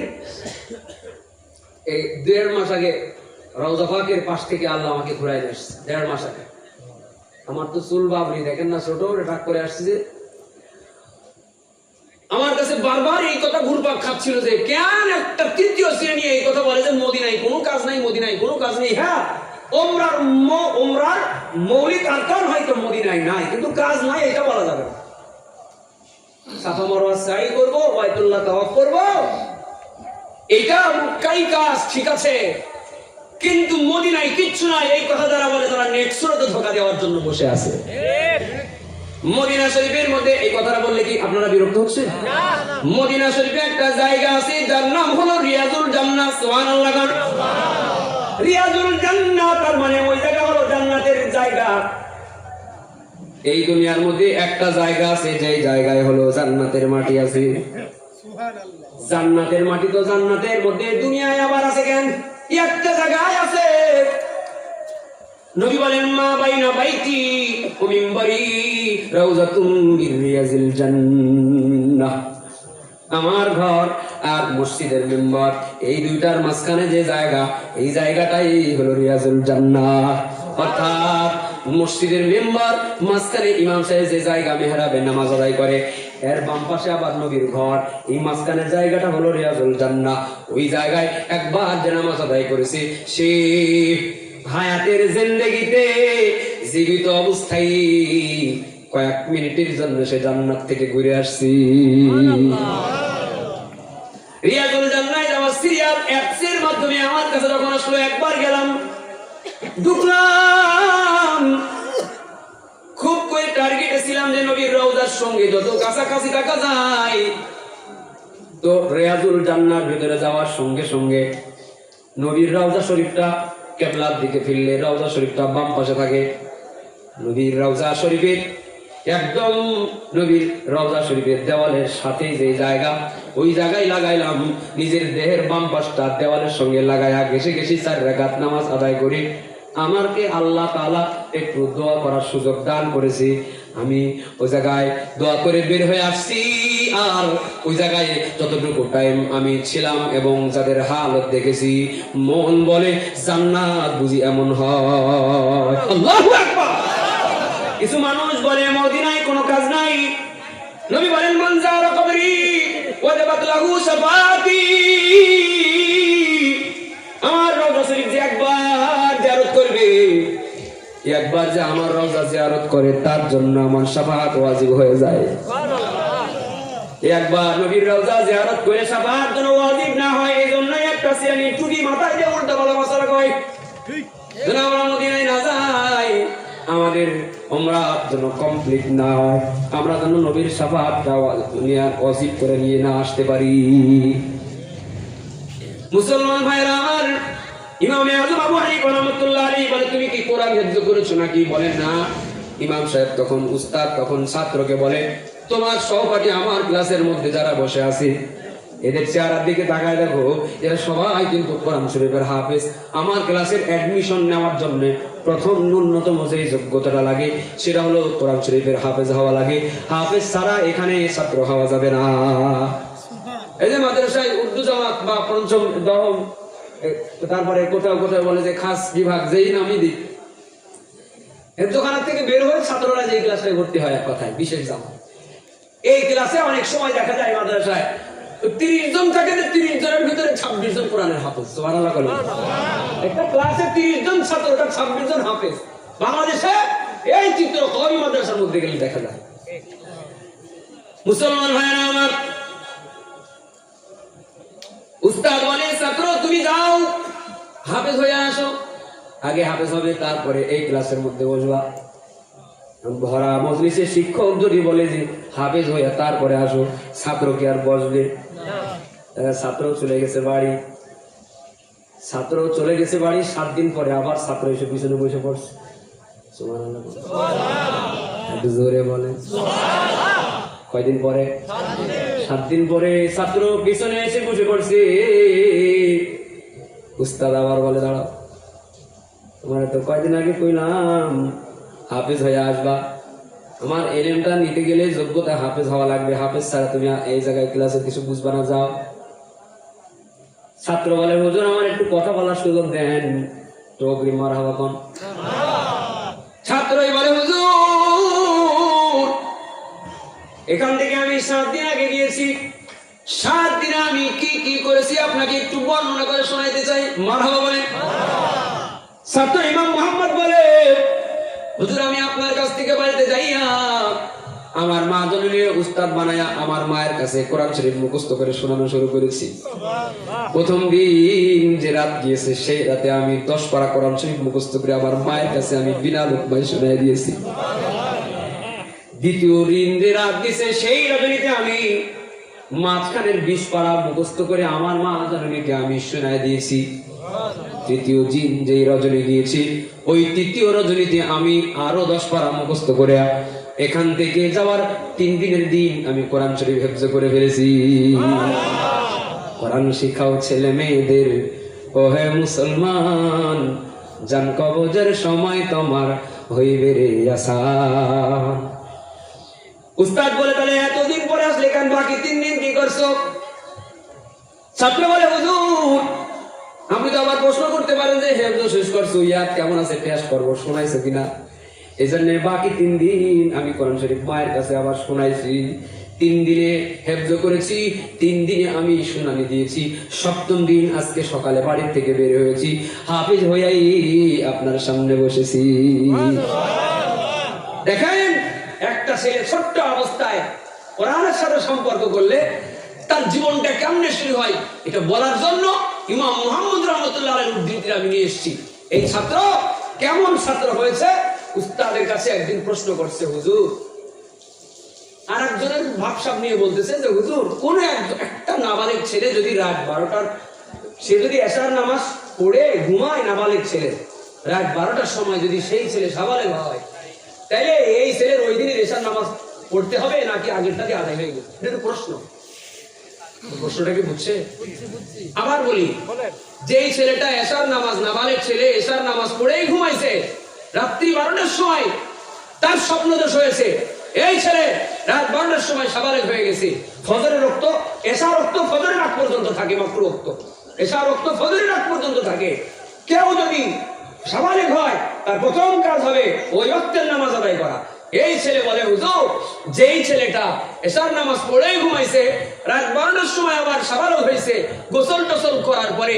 এই 1.5 মাস আগে রওজা পাকের পাশ থেকে আল্লাহ আমাকে ঘুরাই নিয়ে আসছে। 1.5 মাস আগে আমার তো চুল বাবরি দেখেন না, ছোট টাক করে আসছে। যে আমার কাছে বারবার এই কথা ঘুরপাক খাচ্ছিল যে কেন একটা 3য় শ্রেণী এই কথা বলে যে মদিনায় কোনো কাজ নাই, মদিনায় কোনো কাজ নেই। হ্যাঁ, ওমরার মৌলিক আরকান হয়তো মদিনায় নাই, কিন্তু কাজ নাই এটা বলা যাবে না। সাফা মারওয়া সাই করব, বাইতুল্লাহ তাওয়াফ করব, এটা মক্কাই কাজ, ঠিক আছে, কিন্তু মদিনায় কিচ্ছু নাই, এই কথা যারা বলে তারা নেক্সটে ধোঁকা দেওয়ার জন্য বসে আছে। মদিনা শরীফের মধ্যে এই কথাটা বললে কি আপনারা বিরক্ত হচ্ছে? মদিনা শরীফে একটা জায়গা আছে যার নাম হলো রিয়াজুল জান্নাহ। সুবহানাল্লাহ। রিয়াজুল জান্নাহ তার মানে ওই জায়গা হলো জান্নাতের জায়গা। এই দুনিয়ার মধ্যে একটা জায়গা আছে, যে জায়গায় হলো জান্নাতের মাটি আছে। জান্নাতের মাটি তো জান্নাতের মধ্যে, দুনিয়ায় আবার আছে কেন? একটা জায়গায় আছে। নবী বলেন, মা বাইনা বাইতি ওয়া মিম্বারি রাউযাতুম মির রিয়াজিল জান্নাহ। আমার ঘর আর মসজিদের মিম্বার, এই দুইটার মাঝখানে যে জায়গা, এই জায়গাটাই হলো রিয়াজুল জান্নাহ। অর্থাৎ মসজিদের মিম্বার মাঝখানে ইমাম সাহেব যে জায়গা মেহরাবে নামাজ আদায় করে, এর বাম পাশে আবার নবীর ঘর, এই মাঝখানের জায়গাটা হলো রিয়াজুল জান্নাহ। ওই জায়গায় একবার যে নামাজ আদায় করেছে, সে হায়াতের জিন্দেগিতে জীবিত অবস্থায় কয়েক মিনিটের জন্য সে জান্নাত থেকে ঘুরে আসছি। রিয়াজুল জান্নাহে যাওয়ার সিরিয়াল অ্যাপসের মাধ্যমে আমার কাছে যখন আসলো, একবার গেলাম, ঢুকলাম, খুব করে টার্গেটে ছিলাম যে নবীর রওজার সঙ্গে যত কাছাকাছি থাকা যায়। তো রিয়াজুল জান্নাহর ভিতরে যাওয়ার সঙ্গে সঙ্গে নবীর রওজা শরীফটা কিবলার দিকে ফিরলে রওজা শরীফটা বাম পাশে থাকে। নবীর রওজা শরীফের একদম নবীর রওজা শরীফের দেওয়ালের সাথে যে জায়গা, ওই জায়গায় লাগাইলাম নিজের দেহের বাম পাশটা দেওয়ালের সঙ্গে লাগায়া ঘেসে ঘেসে 4 রাকাত নামাজ আদায় করি। আমাকে আল্লাহ তাআলা একটু দোয়া করার সুযোগ দান করেছে। আমি ওই জায়গায় দোয়া করে বের হয়ে আসছি। আর ওই জায়গায় যতটুকু টাইম আমি ছিলাম এবং যাদের হালত দেখেছি, মন বলে জান্নাত বুঝি এমন হয়। আল্লাহু আকবার। কিছু মানুষ বলে মদিনায় কোনো কাজ নাই। নবী বলেন, মান যারা কবরি ওয়াজাবাত লাহু শাফাআতি। আমার রওজা শরীফ যে একবার জিয়ারত করবে, একবার যে আমার রওজা জিয়ারত করে তার জন্য আমার শাফাআত ওয়াজিব হয়ে যায়। একবার নবীর রওজা জিয়ারত করে শাফাআত যেন ওয়াজিব না হয়, এই জন্যই একটা শ্রেণী টুপি মাথায় দিয়ে উল্টা পাল্টা মাসালা কয়, যেন আমরা মদিনায় না যাই, আমাদের উমরা যেন কমপ্লিট না হয়, আমরা যেন নবীর শাফাআতটা ওয়াজিব করে নিয়ে না আসতে পারি। মুসলমান ভাইরা আমার, ইমামে আযম আবু হানিফা রাহমাতুল্লাহ আলাইহি বলে, তুমি কি কোরআন হিফজ করেছো নাকি? বলেন না। ইমাম সাহেব তখন, উস্তাদ তখন ছাত্রকে বলে, তোমার সহপাঠী আমার ক্লাসের মধ্যে যারা বসে আছে এদের চেহারার দিকে তাকায় দেখো, এরা সবাই কিন্তু কোরআন শরীফের হাফেজ। আমার ক্লাসের অ্যাডমিশন নেওয়ার জন্য প্রথম ন্যূনতম যে যোগ্যতাটা লাগে সেটা হলো কোরআন শরীফের হাফেজ হওয়া লাগে। হাফেজ ছাড়া এখানে ছাত্র হওয়া যাবে না। এই যে মাদ্রাসায় উর্দু জামাত বা পঞ্চম দহম, তারপরে কোথাও কোথাও বলে যে খাস বিভাগ, যেই নামই দিক, দোকানের থেকে বের হয়ে ছাত্ররা যে ক্লাসে ভর্তি হয়, এক কথায় বিশেষ জামাত। এই ক্লাসে অনেক সময় দেখা যায় মাদ্রাসায় 30 জন থাকে, 30 জনের ভিতরে 26 জন কোরআনের হাফেজ। সুবহানাল্লাহ বলেন। একটা ক্লাসে 30 জন ছাত্র, 26 জন হাফেজ। বাংলাদেশে এই চিত্র কওমি মাদ্রাসার মধ্যে গেলে দেখা যায়। মুসলমান ভাইরা আমার, উস্তাদ বলে, ছাত্র তুমি যাও হাফেজ হয়ে আসো। আগে হাফেজ হবে, তারপরে এই ক্লাসের মধ্যে বসবা। ভরা মজলিসে শিক্ষক যদি বলে যে হাফেজ হয়ে তারপরে আসো, ছাত্র কি আর বসবে? ছাত্র চলে গেছে বাড়ি। 7 দিন পরে আবার ছাত্র এসে পিছনে বসে পড়ছে। সুবহানাল্লাহ, একটু জোরে বলে। কয়দিন পরে? 7 দিন পরে ছাত্র পিছনে এসে বসে পড়ছে। উস্তাদ আবার বলে, দাঁড়াও, তোমার তো কয়দিন আগে কইলাম হাফেজ হয়ে আসবা। আমার এলেমটা নিতে গেলে যোগ্যতা হাফেজ হওয়া লাগবে, হাফেজ ছাড়া তুমি এই জায়গায় ক্লাসে কিছু বুঝবা না, যাও। ছাত্র বলে, হুজুর আমার একটু কথা বলার সুযোগ দেন। তো মার হওয়া কম। ছাত্রই বলে, হুজুর এখান থেকে আমি 7 দিন আগে গিয়েছি, 7 দিনে আমি কি কি করেছি আপনাকে একটু বর্ণনা করে শোনাইতে চাই। মারহাবা বলেন। ছাত্র ইমাম মোহাম্মদ বলে, হুজুর আমি আপনার কাছ থেকে বাড়িতে যাইয়া আমার মা জননীর উস্তাদ বানায়া আমার মায়ের কাছে কোরআন শরীফ মুখস্থ করে শোনানো শুরু করেছি। প্রথম দিন যে রাত গিয়েছে সেই রাতে আমি 10 পারা কোরআন শরীফ মুখস্থ করে আমার মায়ের কাছে আমি বিনা লোকমায় শোনাই দিয়েছি। দ্বিতীয় দিন যে রাত গিয়েছে সেই রজনীতে আমি মাঝখানের 20 পারা মুখস্থ করে আমার মা জননীকে আমি শোনাই দিয়েছি। তৃতীয় দিন যেই রজনী গিয়েছি ওই তৃতীয় রজনীতে আমি আরো 10 পারা মুখস্থ করে এখান থেকে যাওয়ার 3 দিনের দিন আমি কোরআন শরীফ হিফজ করে ফেলেছি। কোরআন শিখাও ছেলে মেয়েদের, ও হে মুসলমান, জান কবজের সময় তোমার হইবে রে আশা। উস্তাদ বলে, তাহলে এতদিন পরে আসলে কেন, বাকি 3 দিন কি করছো? ছাত্র বলে, হুজুর আপনি তো আবার প্রশ্ন করতে পারেন যে হেফজ শেষ করছো, ইয়াদ কেমন আছে টেস্ট করবো, শোনাইছো কিনা। এই জন্য বাকি 3 দিন আমি কোরআন শরীফ মায়ের কাছে আবার শোনাইছি। 3 দিনে হেফজ করেছি, 3 দিনে আমি শুনানি দিয়েছি। 7ম দিন আজকে সকালে বাড়ির থেকে বের হয়েছি, হাফেজ হইয়াই আপনার সামনে বসেছি। দেখেন একটা ছেলে ছোট্ট অবস্থায় কোরআনের সাথে সম্পর্ক করলে তার জীবনটা কেমনে শুরু হয়, এটা বলার জন্য ইমাম মুহাম্মদ রাহমাতুল্লাহ আলাইহির উদ্ধৃতি আমি নিয়ে এসেছি। এই ছাত্র কেমন ছাত্র হয়েছে, উস্তাদের কাছে একদিন প্রশ্ন করছে, হুজুর, আর একজনের ভাবসাব নিয়ে বলতেছে যে হুজুর কোন একটা নাবালিগ ছেলে যদি রাত 12টার, সে যদি এশার নামাজ পড়ে ঘুমায়, নাবালিগ ছেলে রাত 12টার সময় যদি সেই ছেলে সাবালেগ হয়, তাইলে এই ছেলের ওই দিনের এশার নামাজ পড়তে হবে নাকি আগেরটাকে আদায় হয়ে গেছে? এটা তো প্রশ্ন। প্রশ্নটা কি বুঝছে? আবার বলি, যেই ছেলেটা এশার নামাজ, নাবালেগ ছেলে এশার নামাজ পড়েই ঘুমাইছে, রাত্রি 12টার সময় তার স্বপ্নদোষ হয়েছে, এই ছেলে রাত 12টার সময় সাবালেগ হয়ে গেছে। ফজরের রক্ত, এশার রক্ত ফজরের আগ পর্যন্ত থাকে, মাকরু রক্ত, এশার রক্ত ফজরের আগ পর্যন্ত থাকে। কেউ যদি সাবালেগ হয় তার প্রথম কাজ হবে ওই ওয়াক্তের নামাজ আদায় করা। এই ছেলে বলে, হুজুর যেই ছেলেটা এশার নামাজ পড়েই ঘুমাইছে, রাত 12টার সময় আবার সাবালেগ হয়েছে, গোসল টোসল করার পরে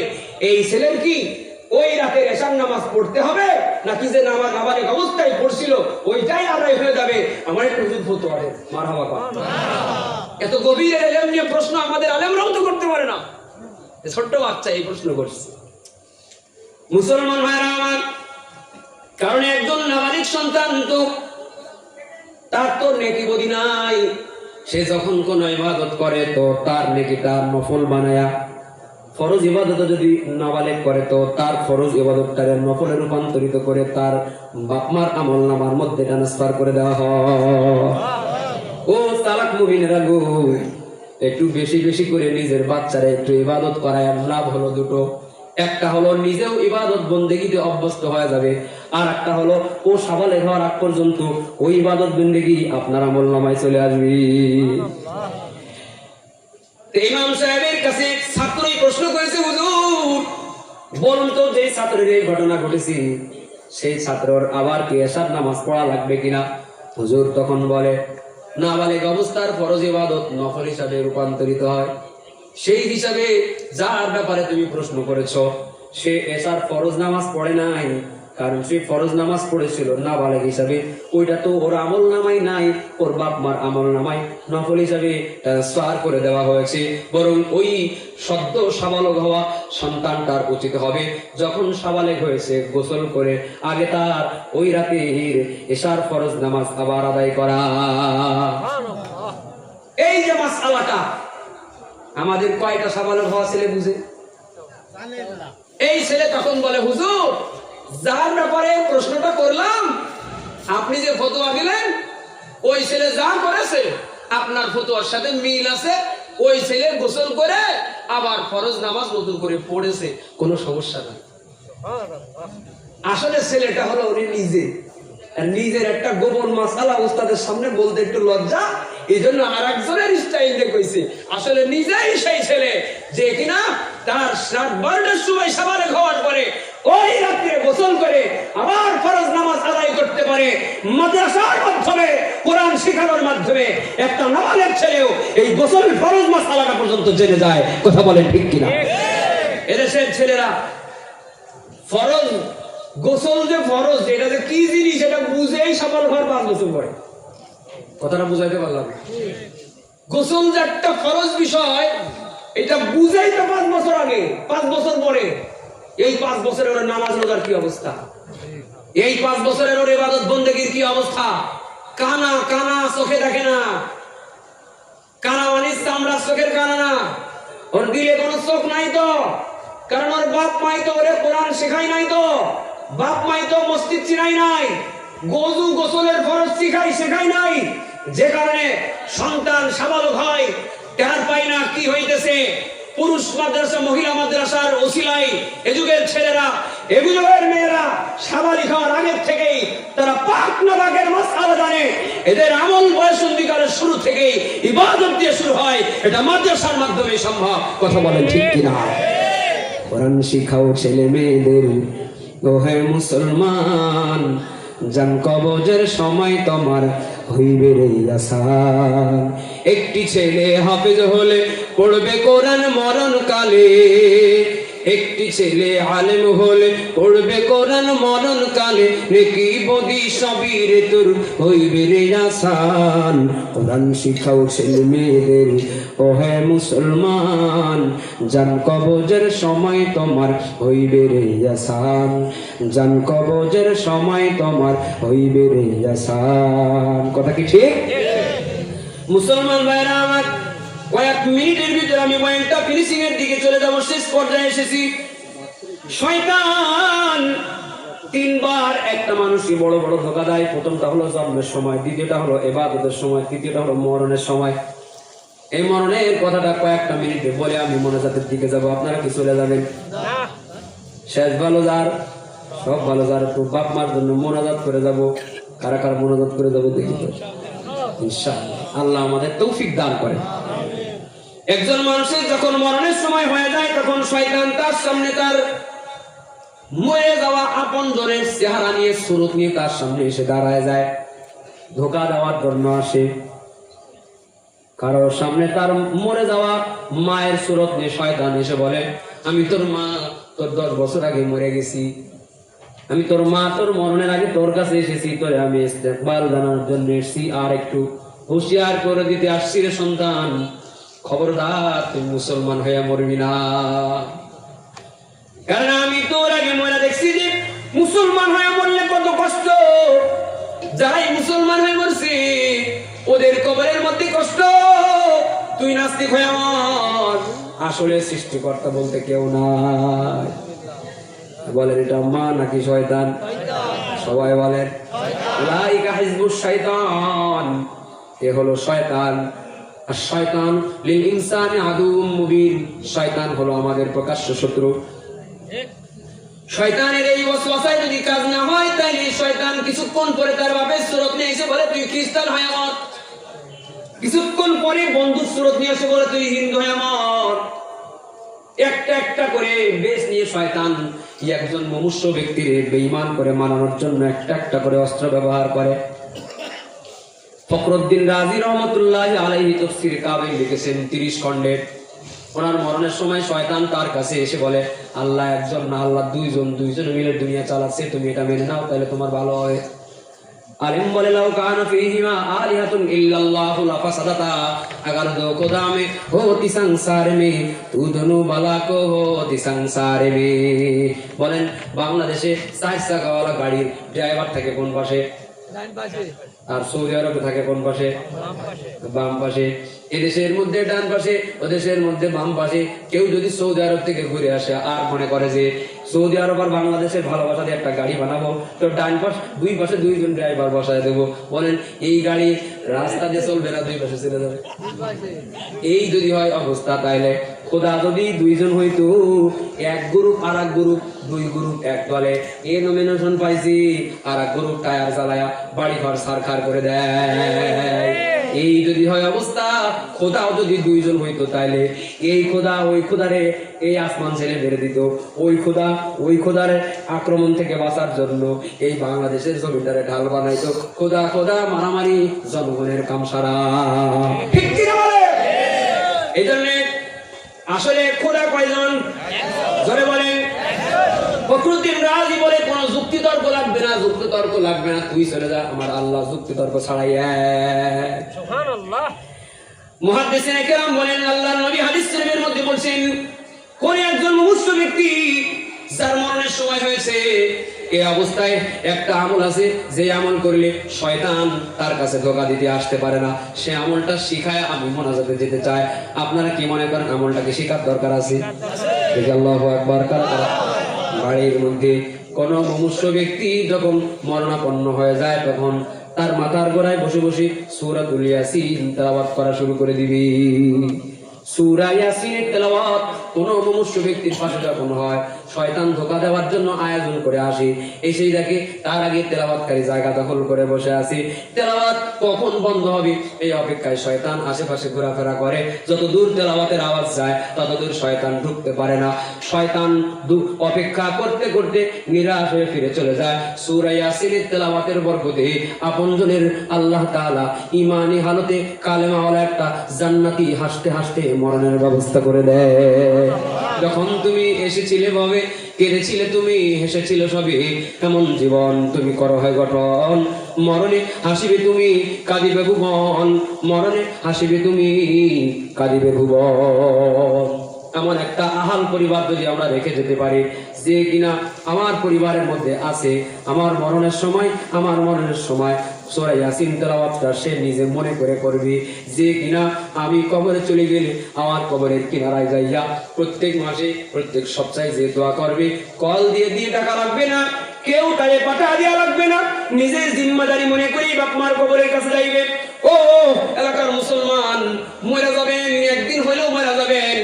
এই ছেলের কি ওই রাতের এশার নামাজ পড়তে হবে নাকি যে নামাজ নাবালিক অবস্থায় পড়ছিল ওইটাই আদায় হয়ে যাবে? আমার একটু হুজুর ফতোয়া দেন। মারহাবা কর। এত গভীর এলেম নিয়ে প্রশ্ন আমাদের আলেমরাও তো করতে পারে না, ছোট্ট বাচ্চা এই প্রশ্ন করছে। মুসলমান ভাইরা আমার, কারণ একজন নাবালিক সন্তান তো তার তো নেকি বদি নাই, সে যখন কোন ইবাদত করে তো তার নেকিটা নফল বানায়া, ফরজ ইবাদত যদি নাবালেগ করে তো তার ফরজ ইবাদতটাকে নফলে রূপান্তরিত করে তার বাপমার আমল নামার মধ্যে ট্রান্সফার করে দেওয়া হয়। ও তালাক মুমিনেরা গো, একটু বেশি বেশি করে নিজের বাচ্চারা একটু ইবাদত করায় লাভ হলো দুটো। একটা হলো নিজেও ইবাদত বন্দেগীতে অভ্যস্ত হয়ে যাবে, আর একটা হলো ও সাবালেগ হওয়ার আগ পর্যন্ত ওই ইবাদত বন্দেগী আপনার আমল নামায় চলে আসবে। ইমাম সাহেবের কাছে ছাত্রই প্রশ্ন করেছে, হুজুর বলুন তো যে ছাত্রের এই ঘটনা ঘটেছে সেই ছাত্রর আবার কি এশার নামাজ পড়া লাগবে কিনা? হুজুর তখন বলে, নাবালিগ অবস্থার ফরজ ইবাদত নফল হিসাবে রূপান্তরিত হয়। সেই হিসাবে যার ব্যাপারে তুমি প্রশ্ন করেছো সে এশার ফরজ নামাজ পড়ে নাই, কারণ সে ফরজ নামাজ পড়েছিল নাবালিগ হিসাবে, ওইটা তো ওর আমল নামাই নাই, ওর বাপ মার আমল নামাই নফল হিসাবে ট্রান্সফার করে দেওয়া হয়েছে। বরং ওই সদ্য সাবালক হওয়া সন্তানটার উচিত হবে যখন সাবালেগ হয়েছে গোসল করে আগে তার ওই রাতের এশার ফরজ নামাজ আবার আদায় করা। এই যে মাসআলাটা আমাদের কয়টা সাবালক হওয়া ছেলে বুঝে? এই ছেলে তখন বলে, হুজুর যার ব্যাপারে প্রশ্নটা করলাম আপনি যে ফতোয়া দিলেন ওই ছেলে যা করেছে আপনার ফতোয়ার সাথে মিল আছে, ওই ছেলে গোসল করে আবার ফরজ নামাজ নতুন করে পড়েছে, কোনো সমস্যা নাই। আসলে ছেলেটা হলো উনি নিজে, নিজের একটা গোপন মাসালা উস্তাদের সামনে বলতে একটু লজ্জা, এই জন্য আর একজনের স্টাইলে কইছে। আসলে নিজেই সেই ছেলে যে কিনা তার রাত 12টার সময় সাবালেগ হওয়ার পরে ওই রাতে গোসল করে আবার ফরজ নামাজ আদায় করতে পারে। মাদ্রাসার মাধ্যমে কোরআন শিখানোর মাধ্যমে একটা নাবালেগ ছেলেও এই গোসল ফরজ মাসালাটা পর্যন্ত জেনে যায়। কথা বলেন ঠিক কিনা? এদেশের ছেলেরা ফরজ গোসল যে ফরজ এটা যে কি জিনিস এটা বুঝেই সাবালক হওয়ার 5 বছর পরে। কথাটা বুঝাইতে পারলাম? গোসল যে একটা ফরজ বিষয় এটা বুঝাই তো 5 বছর আগে, 5 বছর পরে। এই 5 বছরের ওর নামাজ রোজার কি অবস্থা, এই 5 বছরের ওর ইবাদত বন্দেগীর কি অবস্থা। কানা কানা চোখে দেখে না, কানা মানে চামড়া চোখের কানা না, ওর দিলে কোনো চোখ নাই তো, কারণ ওর বাপ মাই তো ওরে কোরআন শেখাই নাই, তো বাপ মাই তো মসজিদ চিনাই নাই, গজু গোসলের ফরজ শেখাই নাই, যে কারণে সন্তান সাবালক হয় টের পায় না কি হইতেছে। পুরুষ মাদ্রাসা মহিলা মাদ্রাসার ওসিলায় এ যুগের ছেলেরা এ যুগের মেয়েরা সাবালিক হওয়ার আগের থেকেই তারা পাক নাপাকের মাসআলা জানে। এদের আমল বয়সন্ধিকালের শুরু থেকেই ইবাদত দিয়ে শুরু হয়, এটা মাদ্রাসার মাধ্যমে সম্ভব। কথা বলেন ঠিক কিনা? কোরআন শিখাও ছেলে মেয়েদের, ও হে মুসলমান জান কবজের সময় তোমার হইবে রে আসান। একটি ছেলে হাফেজ হলে পড়বে কোরআন মরণ কালে, একটি ছেলে আলেম হলে পড়বে কোরআন মরণ কালে, নেকি বদি সবই রে তোর হইবে রে আসান। কোরআন শিখাও ছেলে মেয়েদের, ও হে মুসলমান জান কবজের সময় তোমার হইবে রে আসান, জান কবজের সময় তোমার হইবে রে আসান। কথা কি ঠিক? মুসলমান ভাইরা আমার, কয়েক মিনিটের ভিতরে আমি পয়েন্টটা ফিনিশিং এর দিকে চলে যাব, শেষ পর্যায়ে এসেছি। শয়তান 3 বার একটা মানুষই বড় বড় ধোঁকা দেয়। প্রথমটা হলো জন্মের সময়, দ্বিতীয়টা হলো ইবাদতের সময়, তৃতীয়টা হলো মরণের সময়। এই মরণের কথাটা কয়েকটা মিনিটে বলে আমি মোনাজাতের দিকে যাব। আপনারা কি চলে যাবেন? শেষ ভালো যার, সব ভালো যার, তো বাপ মার জন্য মোনাজাত করে যাব। কারা কারা মোনাজাত করে যাবো দেখি তো ইনশাআল্লাহ। আল্লাহ আমাদের তৌফিক দান করে। একজন মানুষের যখন মরণের সময় হয়ে যায় তখন শয়তান তার সামনে তার মরে যাওয়া আপন জনের চেহারা নিয়ে, সুরত নিয়ে তার সামনে এসে দাঁড়ায় যায়, ধোঁকা দেওয়ার জন্য আসে। কারোর সামনে তার মরে যাওয়া মায়ের সুরত নিয়ে শয়তান এসে বলে, আমি তোর মা, তোর 10 বছর আগে মরে গেছি, আমি তোর মা তোর মরণের আগে তোর কাছে এসেছি, তোরে আমি ইস্তেকবাল জানার জন্য এসেছি, আর একটু হুঁশিয়ার করে দিতে আসছি রে সন্তান, খবরদার তুই মুসলমান হয়ে মরবি না। কারণ আমি তোর আগে মরে দেখছি যে মুসলমান হয়ে মরলে কত কষ্ট, যারাই মুসলমান হয়ে মরছে ওদের কবরের মধ্যে কষ্ট, তুই নাস্তিক হয়ে মর। আসলে সৃষ্টিকর্তা বলতে কেউ নাই। বলেন এটা মা নাকি শয়তান? সবাই বলেন লাইকা হিজবুশ শয়তান, এ হলো শয়তান। আর শয়তান লিল ইনসানি আদুউম মুবিন, শয়তান হলো আমাদের প্রকাশ্য শত্রু। শয়তানের এই ওয়াসওয়াসায় যদি কাজ না হয় তাহলে শয়তান কিছুক্ষণ পরে তার বাপের সুরত নিয়ে এসে বলে তুই খ্রিস্টান হয়ে মর, কিছুক্ষণ পরে বন্ধুর সুরত নিয়ে এসে বলে তুই হিন্দু হয়ে মর। একটা একটা করে বেশ নিয়ে শয়তান একজন মনুষ্য ব্যক্তির বেঈমান করে মানানোর জন্য একটা একটা করে অস্ত্র ব্যবহার করে। ফখরুদ্দিন রাজি রহমতুল্লাহ আলাইহি তাফসীর কাবিল লিখেছেন 30 খণ্ডের। ওনার মরণের সময় শয়তান তার কাছে এসে বলে আল্লাহ একজন না, আল্লাহ দুইজন মিলে দুনিয়া চালাচ্ছে, তুমি এটা মেনে নাও তাহলে তোমার ভালো হবে। আলিম বলে লাউ কানা ফীহিমা আলিহাতুন ইল্লাল্লাহু লাফাসাদাতা, अगर दो खुदा में होती संसार में तू दोनों भला को होती संसार में। বলেন বাংলাদেশে 4 চাকাওয়ালা গাড়ির ড্রাইভার থাকে কোন পাশে? আর সৌদি আরবে থাকে কোন পাশে? বাম পাশে। এদেশের মধ্যে ডান পাশে, ওদেশের মধ্যে বাম পাশে। কেউ যদি সৌদি আরব থেকে ঘুরে আসে আর মনে করে যে সৌদি আরব আর বাংলাদেশের ভালোবাসা দিয়ে একটা গাড়ি বানাবো, তো ডান পাশ দুই পাশে 2 জন ড্রাইভার বসায় দেবো। বলেন এই গাড়ি রাস্তা দিয়ে চলবে না, 2 পাশে চলে যাবে? এই যদি হয় অবস্থা, তাইলে খোদা যদি 2 জন হইতো, এক গ্রুপ আর এক গ্রুপ, 2 গ্রুপ এক দলে, এ নমিনেশন পাইছি, আর এক গ্রুপ টায়ার চালায়া বাড়ি ঘর সারখার করে দেয়। এই যদি হয় অবস্থা, খোদাও যদি 2 জন হইতো, তাইলে এই খোদা ওই খোদারে এই আসমান ছেড়ে বেড়ে দিত, ওই খোদা ওই খোদার আক্রমণ থেকে বাঁচার জন্য এই বাংলাদেশের জমিটারে ঢাল বানাইতো। খোদা খোদা মারামারি জনগণের কাম সারা। ঠিক কিনা বলে? এই জন্য আসলে খোদা কয়জন? জোরে বলেন। ফখরুদ্দিন রাজি বলে কোনো যুক্তি তর্ক লাগবে না, যুক্তি তর্ক লাগবে না, তুই চলে যা, আমার আল্লাহ যুক্তি তর্ক ছাড়াই এক। সুবহানাল্লাহ। মুহাদ্দিসিনে কেরাম বলেন আল্লাহর নবী হাদিস শরীফের মধ্যে বলছেন কোন একজন মুসলিম ব্যক্তি যার মরণের সময় হয়েছে, এই অবস্থায় একটা আমল আছে যে আমল করলে শয়তান তার কাছে ধোঁকা দিতে আসতে পারে না, সে আমলটা শিখায় আমি মোনাজাতে যেতে চাই। আপনারা কি মনে করেন আমলটাকে শেখার দরকার আছে? আল্লাহু আকবার। বাড়ির মধ্যে কোন মনুষ্য ব্যক্তি যখন মরণাপন্ন হয়ে যায় তখন তার মাথার গোড়ায় বসে বসে সূরাতুল ইয়াসিন তেলাওয়াত করা শুরু করে দিবি। সূরা ইয়াসিনের তেলাওয়াত কোন মনুষ্য ব্যক্তির পাশে যখন হয়, শয়তান ধোঁকা দেওয়ার জন্য আয়োজন করে আসে, এসেই দেখে তার আগে তেলাওয়াতকারী জায়গা দখল করে বসে আছে। তেলাওয়াত কখন বন্ধ হবে এই অপেক্ষায় শয়তান আশেপাশে ঘোরাফেরা করে। যত দূর তেলাওয়াতের আওয়াজ যায় তত দূর শয়তান ঢুকতে পারে না। শয়তান অপেক্ষা করতে করতে নিরাশ হয়ে ফিরে চলে যায়। সূরা ইয়াসিনের তেলাওয়াতের বরকতে আপনজনের আল্লাহ তাআলা ঈমানি হালতে কালেমাওয়ালা একটা জান্নাতি হাসতে হাসতে মরণের ব্যবস্থা করে দেয়। যখন তুমি এসেছিলে ভাবে কেঁদেছিলে তুমি, হেসেছিলে সবে, এমন জীবন তুমি করো হয় গঠন। মরণে হাসিবে তুমি, কাঁদিবে ভুবন, মরণে হাসিবে তুমি, কাঁদিবে ভুবন। এমন একটা আহাল পরিবার যদি আমরা রেখে যেতে পারি যে কিনা আমার পরিবারের মধ্যে আছে, আমার মরণের সময় সূরা ইয়াসিন তেলাওয়াতটা সে নিজে মনে করে করবি, যে কিনা আমি কবরে চলে গেলে আমার কবরের কিনারায় যাইয়া প্রত্যেক মাসে প্রত্যেক সপ্তাহে যে দোয়া করবে, কল দিয়ে টাকা লাগবে না, কেউ তারে পাঠা দেওয়া লাগবে না, নিজের জিম্মাদারি মনে করি বাপ মার কবরের কাছে যাইবে। ও এলাকার মুসলমান, মরে যাবেন, একদিন হলেও মরে যাবেন,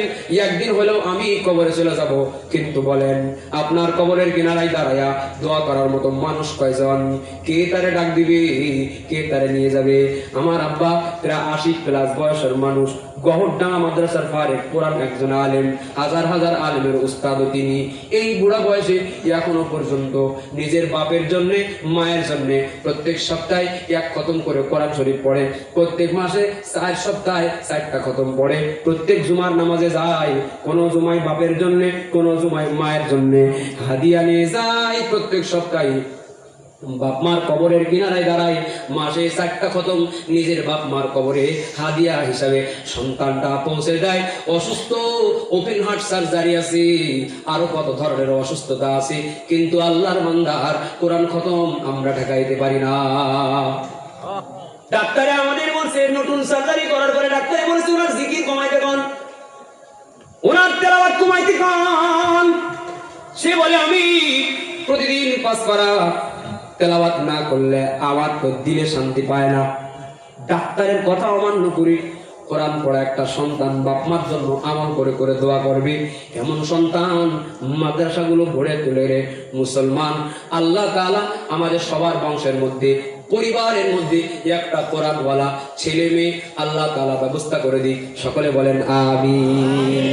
একদিন হলেও আমি কবরে চলে যাব, কিন্তু বলেন আপনার কবরের কিনারায় দাঁড়ায়া দোয়া করার মতো মানুষ কয়জন? কে তারে ডাক দিবে, কে তারে নিয়ে যাবে? আমার আব্বা প্রায় 80+ বয়সের মানুষ, গহরডাঙ্গা মাদ্রাসার ফারেক, কোরআন একজন আলেম, হাজার হাজার আলেমের উস্তাদ তিনি। এই বুড়া বয়সে এখনো পর্যন্ত নিজের বাপের জন্য মায়ের জন্য প্রত্যেক সপ্তাহে 1 খতম করে কোরআন শরীফ পড়ে, প্রত্যেক মাসে 4 সপ্তাহে 4টা খতম পড়ে, প্রত্যেক জুমার নামাজে যায়, যায়, কোন জুমায় বাপের জন্য, কোন জুমায় মায়ের জন্য হাদিয়া নিয়ে যায়। প্রত্যেক সপ্তাহে বাপ মার কবরের কিনারায় দাঁড়ায়, মাসে 4টা খতম নিজের বাপ মার কবরে হাদিয়া হিসাবে সন্তানটা পৌঁছে দেয়। অসুস্থ, ওপেন হার্ট সার্জারি আছে, আরো কত ধরনের অসুস্থতা আছে, কিন্তু আল্লাহর বান্দার কোরআন খতম আমরা ঠেকাইতে পারি না। ডাক্তারে আমাদের বলছে নতুন সার্জারি করার পরে ডাক্তারে বলছে ওনার জিকির কমাইতে কোন, ওনার তেলাওয়াত কমাইতে কোন। সে বলে আমি প্রতিদিন 5 পারা তেলাওয়াত না করলে আমার তো দিলে শান্তি পায় না। ডাক্তারের কথা অমান্য করি, কোরআন পড়া একটা সন্তান বাপ মার জন্য আমল করে করে দোয়া করবে, এমন সন্তান মাদ্রাসাগুলো ভরে তুলে রে মুসলমান। আল্লাহ তাআলা আমাদের সবার বংশের মধ্যে, পরিবারের মধ্যে একটা কোরআনওয়ালা ছেলে মেয়ে আল্লাহ তাআলা ব্যবস্থা করে দিই। সকলে বলেন আমিন।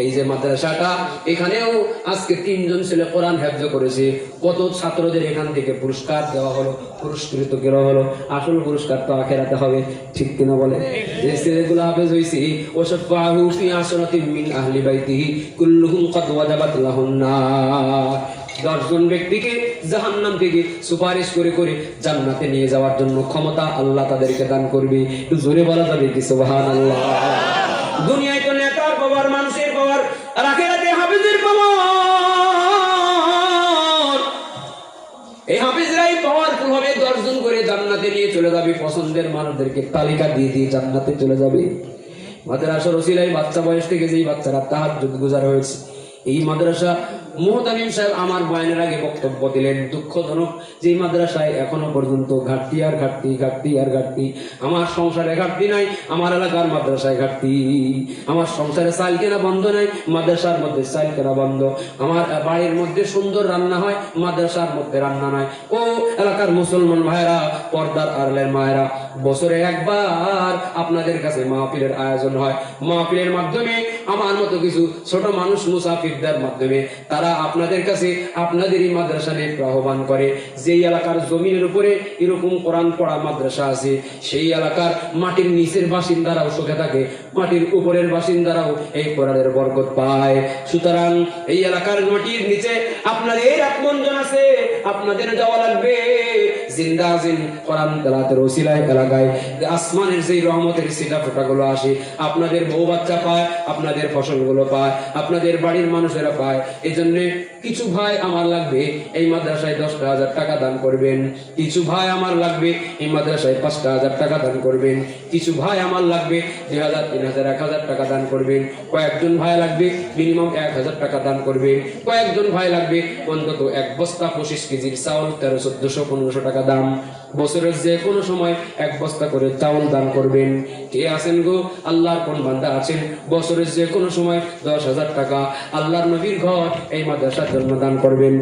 এই যে মাদ্রাসাটা, এখানেও আজকে 3 জন ছেলে কোরআন হেফজ করেছে। কত ছাত্রদের এখান থেকে পুরস্কার দেওয়া হলো, পুরস্কৃত করা হলো। আসল পুরস্কার তো আখেরাতে হবে, ঠিক কিনা বলে? যে ছেলেগুলো হাফেজ হইছে, ওয়াশফাহু ফি আসরাতিন মিন আহলি বাইতিহি কুল্লুহুম ক্বাদ ওয়াজাবাত লাহুন নার। 10 জন ব্যক্তিকে জাহান্নাম থেকে সুপারিশ করে করে জান্নাতে নিয়ে যাওয়ার জন্য ক্ষমতা আল্লাহ তাদেরকে দান করবে। একটু জোরে বলা যাবে কি সুবহানাল্লাহ? দুনিয়ায় তো নেতার পাওয়ার, মানুষের পাওয়ার, আর আখিরাতে হাফেজের পাওয়ার। এই হাফেজরাই পাওয়ারফুল হবে, 10 জন করে জান্নাতে নিয়ে চলে যাবে। পছন্দের মানুষদেরকে তালিকা দিয়ে দিয়ে জান্নাতে চলে যাবে। মাদ্রাসার ওসিলায় বাচ্চা বয়স থেকে যেই বাচ্চারা তাহাজ্জুদ গুজার হয়েছে, এই মাদ্রাসা মুহতামিম সাহেব আমার বয়ানের আগে বক্তব্য দিলেন। দুঃখজনক যে মাদ্রাসায় এখনো পর্যন্ত ঘাটতি আর ঘাটতি, ঘাটতি আর ঘাটতি। আমার সংসারে ঘাটতি নাই, আমার এলাকার মাদ্রাসায় ঘাটতি। আমার সংসারে চাল কেনা বন্ধ নাই, মাদ্রাসার মধ্যে চাল কেনা বন্ধ। আমার বাড়ির মধ্যে সুন্দর রান্না হয়, মাদ্রাসার মধ্যে রান্না নয়। ও এলাকার মুসলমান ভাইরা, পর্দার আড়ালের মায়েরা, বছরে একবার আপনাদের কাছে মাহফিলের আয়োজন হয়। মাহফিলের মাধ্যমে আমার মতো কিছু ছোট মানুষ মুসাফিরদের মাধ্যমে তারা আপনাদের কাছে আপনাদেরই মাদ্রাসা নিয়ে আহ্বান করে। যেই এলাকার জমিনের উপরে এরকম কোরআন পড়া মাদ্রাসা আছে, সেই এলাকার মাটির নিচের বাসিন্দারাও সুখে থাকে, মাটির উপরের বাসিন্দারাও এই কোরআনের বরকত পায়। সুতরাং এই এলাকার মাটির নিচে আপনাদের আপনজন আছে, আপনাদের যাওয়া লাগবে। জিন্দাজিন কোরআন তেলাওয়াতের ওসিলায় এলাকায় আসমানের যেই রহমতের সিটা ফোঁটাগুলো আসে, আপনাদের বউ বাচ্চা পায়, আপনাদের ফসলগুলো পায়, আপনাদের বাড়ির মানুষেরা পায়। এই জন্য কিছু ভাই আমার লাগবে এই মাদ্রাসায় 10,000 টাকা দান করবেন। কিছু ভাই আমার লাগবে এই মাদ্রাসায় 5,000 টাকা দান করবেন। কিছু ভাই আমার লাগবে 2,000, 3,000, 1,000 টাকা দান করবেন। কয়েকজন ভাই লাগবে মিনিমাম 1,000 টাকা দান করবেন। কয়েকজন ভাই লাগবে অন্তত 1 বস্তা 25 কেজির চাউল, 1300, 1400, 1500 টাকা দাম। বছরের যে কোনো সময় 1 বস্তা করে চাউল দান করবেন। কে আছেন গো? আল্লাহর কোন বান্দা আছেন বছরের যে কোনো সময় 10,000 টাকা আল্লাহর নবীর ঘর এই মাদ্রাসার জন্য দান করবেন?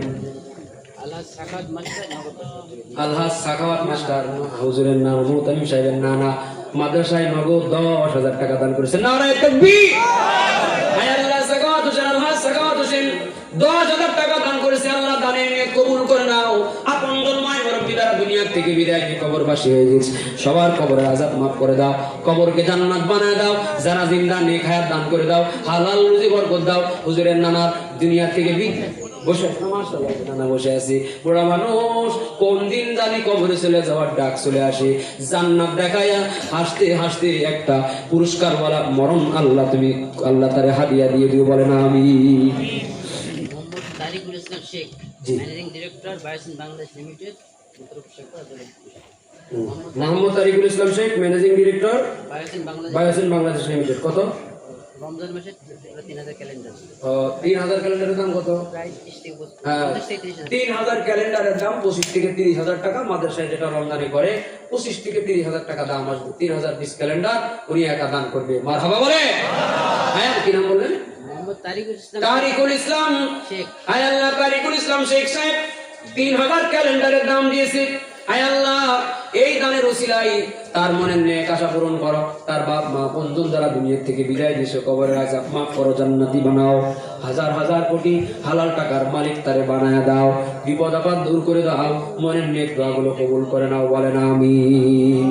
আলহাজ সাখাওয়াত মাস্টার হুজুরের নাম, মুহতামিম সাহেবের নানা মাদ্রাসায় নগদ 10,000 টাকা দান করেছেন। নারায়ে তাকবীর! আয় আল্লাহ, সাখাওয়াত হোসেন, আলহাজ সাখাওয়াত হোসেন 10,000 টাকা দান করেছে। আল্লাহ দানের নিয়ত কবুল করে নাও। আপনজন মায় মুরব্বি দ্বারা দুনিয়া থেকে বিদায় নিয়ে কবরবাসী হয়ে গেছে, সবার কবরের আযাব মাফ করে দাও, কবরকে জান্নাত বানায় দাও। যারা জিন্দা নেক হায়াত দান করে দাও, হালাল রুজি বরকত দাও। হুজুরের নানার দুনিয়া থেকে বসে নানা বসে আছি, বুড়া মানুষ, কোন দিন জানি কবরে চলে যাওয়ার ডাক চলে আসে। জান্নাত দেখাইয়া হাসতে হাসতে একটা পুরস্কার বলা মরণ আল্লাহ তুমি আল্লাহ তারে হাদিয়া দিয়ে দিও, বলে না আমি। তারিকুল ইসলাম শেখ, ম্যানেজিং ডিরেক্টর, বায়োসিন Bangladesh limited. Mohammad Tarikul Islam Sheikh, managing director, বায়োসিন বাংলাদেশ লিমিটেড। কত? রমজান মাসে 3,000 ক্যালেন্ডার। 3,000 ক্যালেন্ডারের দাম কত? প্রায় 30 থেকে 3,000 ক্যালেন্ডারের দাম 25 থেকে 30,000 টাকা। মাদ্রাসায় যেটা রমজানি করে 25 থেকে 30,000 টাকা দাম আসবে। 3,000 পিস ক্যালেন্ডার উনি একা দান করবে। মারহাবা বলে। হ্যাঁ, কি নাম বললেন? মোহাম্মদ তারিকুল ইসলাম শেখ। আয় আল্লাহ, তারিকুল ইসলাম শেখ সাহেব 3,000 ক্যালেন্ডারের দাম দিয়েছে। আয় আল্লাহ, এই দানের ওসিলায় তার মনের নেক আশা পূরণ করো। তার বাপ মা বন্ধুন দ্বারা দুনিয়া থেকে বিদায় দিয়েছে, কবরের আযাব মাফ করো, জান্নাতি বানাও। হাজার হাজার কোটি হালাল টাকার মালিক তারে বানায় দাও, বিপদ আপদ দূর করে দাও, মনের নেক দোয়াগুলো কবুল করে নাও, বলেন আমিন।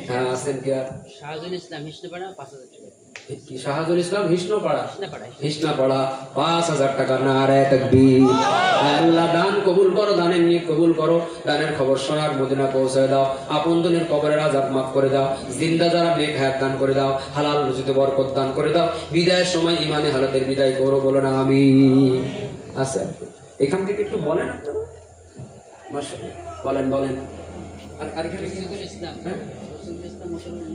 হ্যাঁ, আছেন কি আর? শাহজুল ইসলাম, মিষ্টিপাড়া 5,000 টাকা। কি শাহাদুল ইসলাম হিসনপাড়া না পাড়ায় হিসনাপাড়া 5,000 টাকা নারায়ে তাকবীর। আল্লাহ দান কবুল করো, দানের নিয়ে কবুল করো, দানের খবর শোনার মদিনা পৌঁছায় দাও, আপনজনের কবরের আযাব মাফ করে দাও, জিন্দা যারা নেক হায়াত দান করে দাও, হালাল রুজিতে বরকত দান করে দাও, বিদায়ের সময় ইমানে হালাতের বিদায় করো, বলো না আমিন। আচ্ছা এখান থেকে একটু বলেন আপনারা, মাশাআল্লাহ বলেন বলেন। আর এখানে কি ইসলাম হ্যাঁ ইসলাম মুসলমান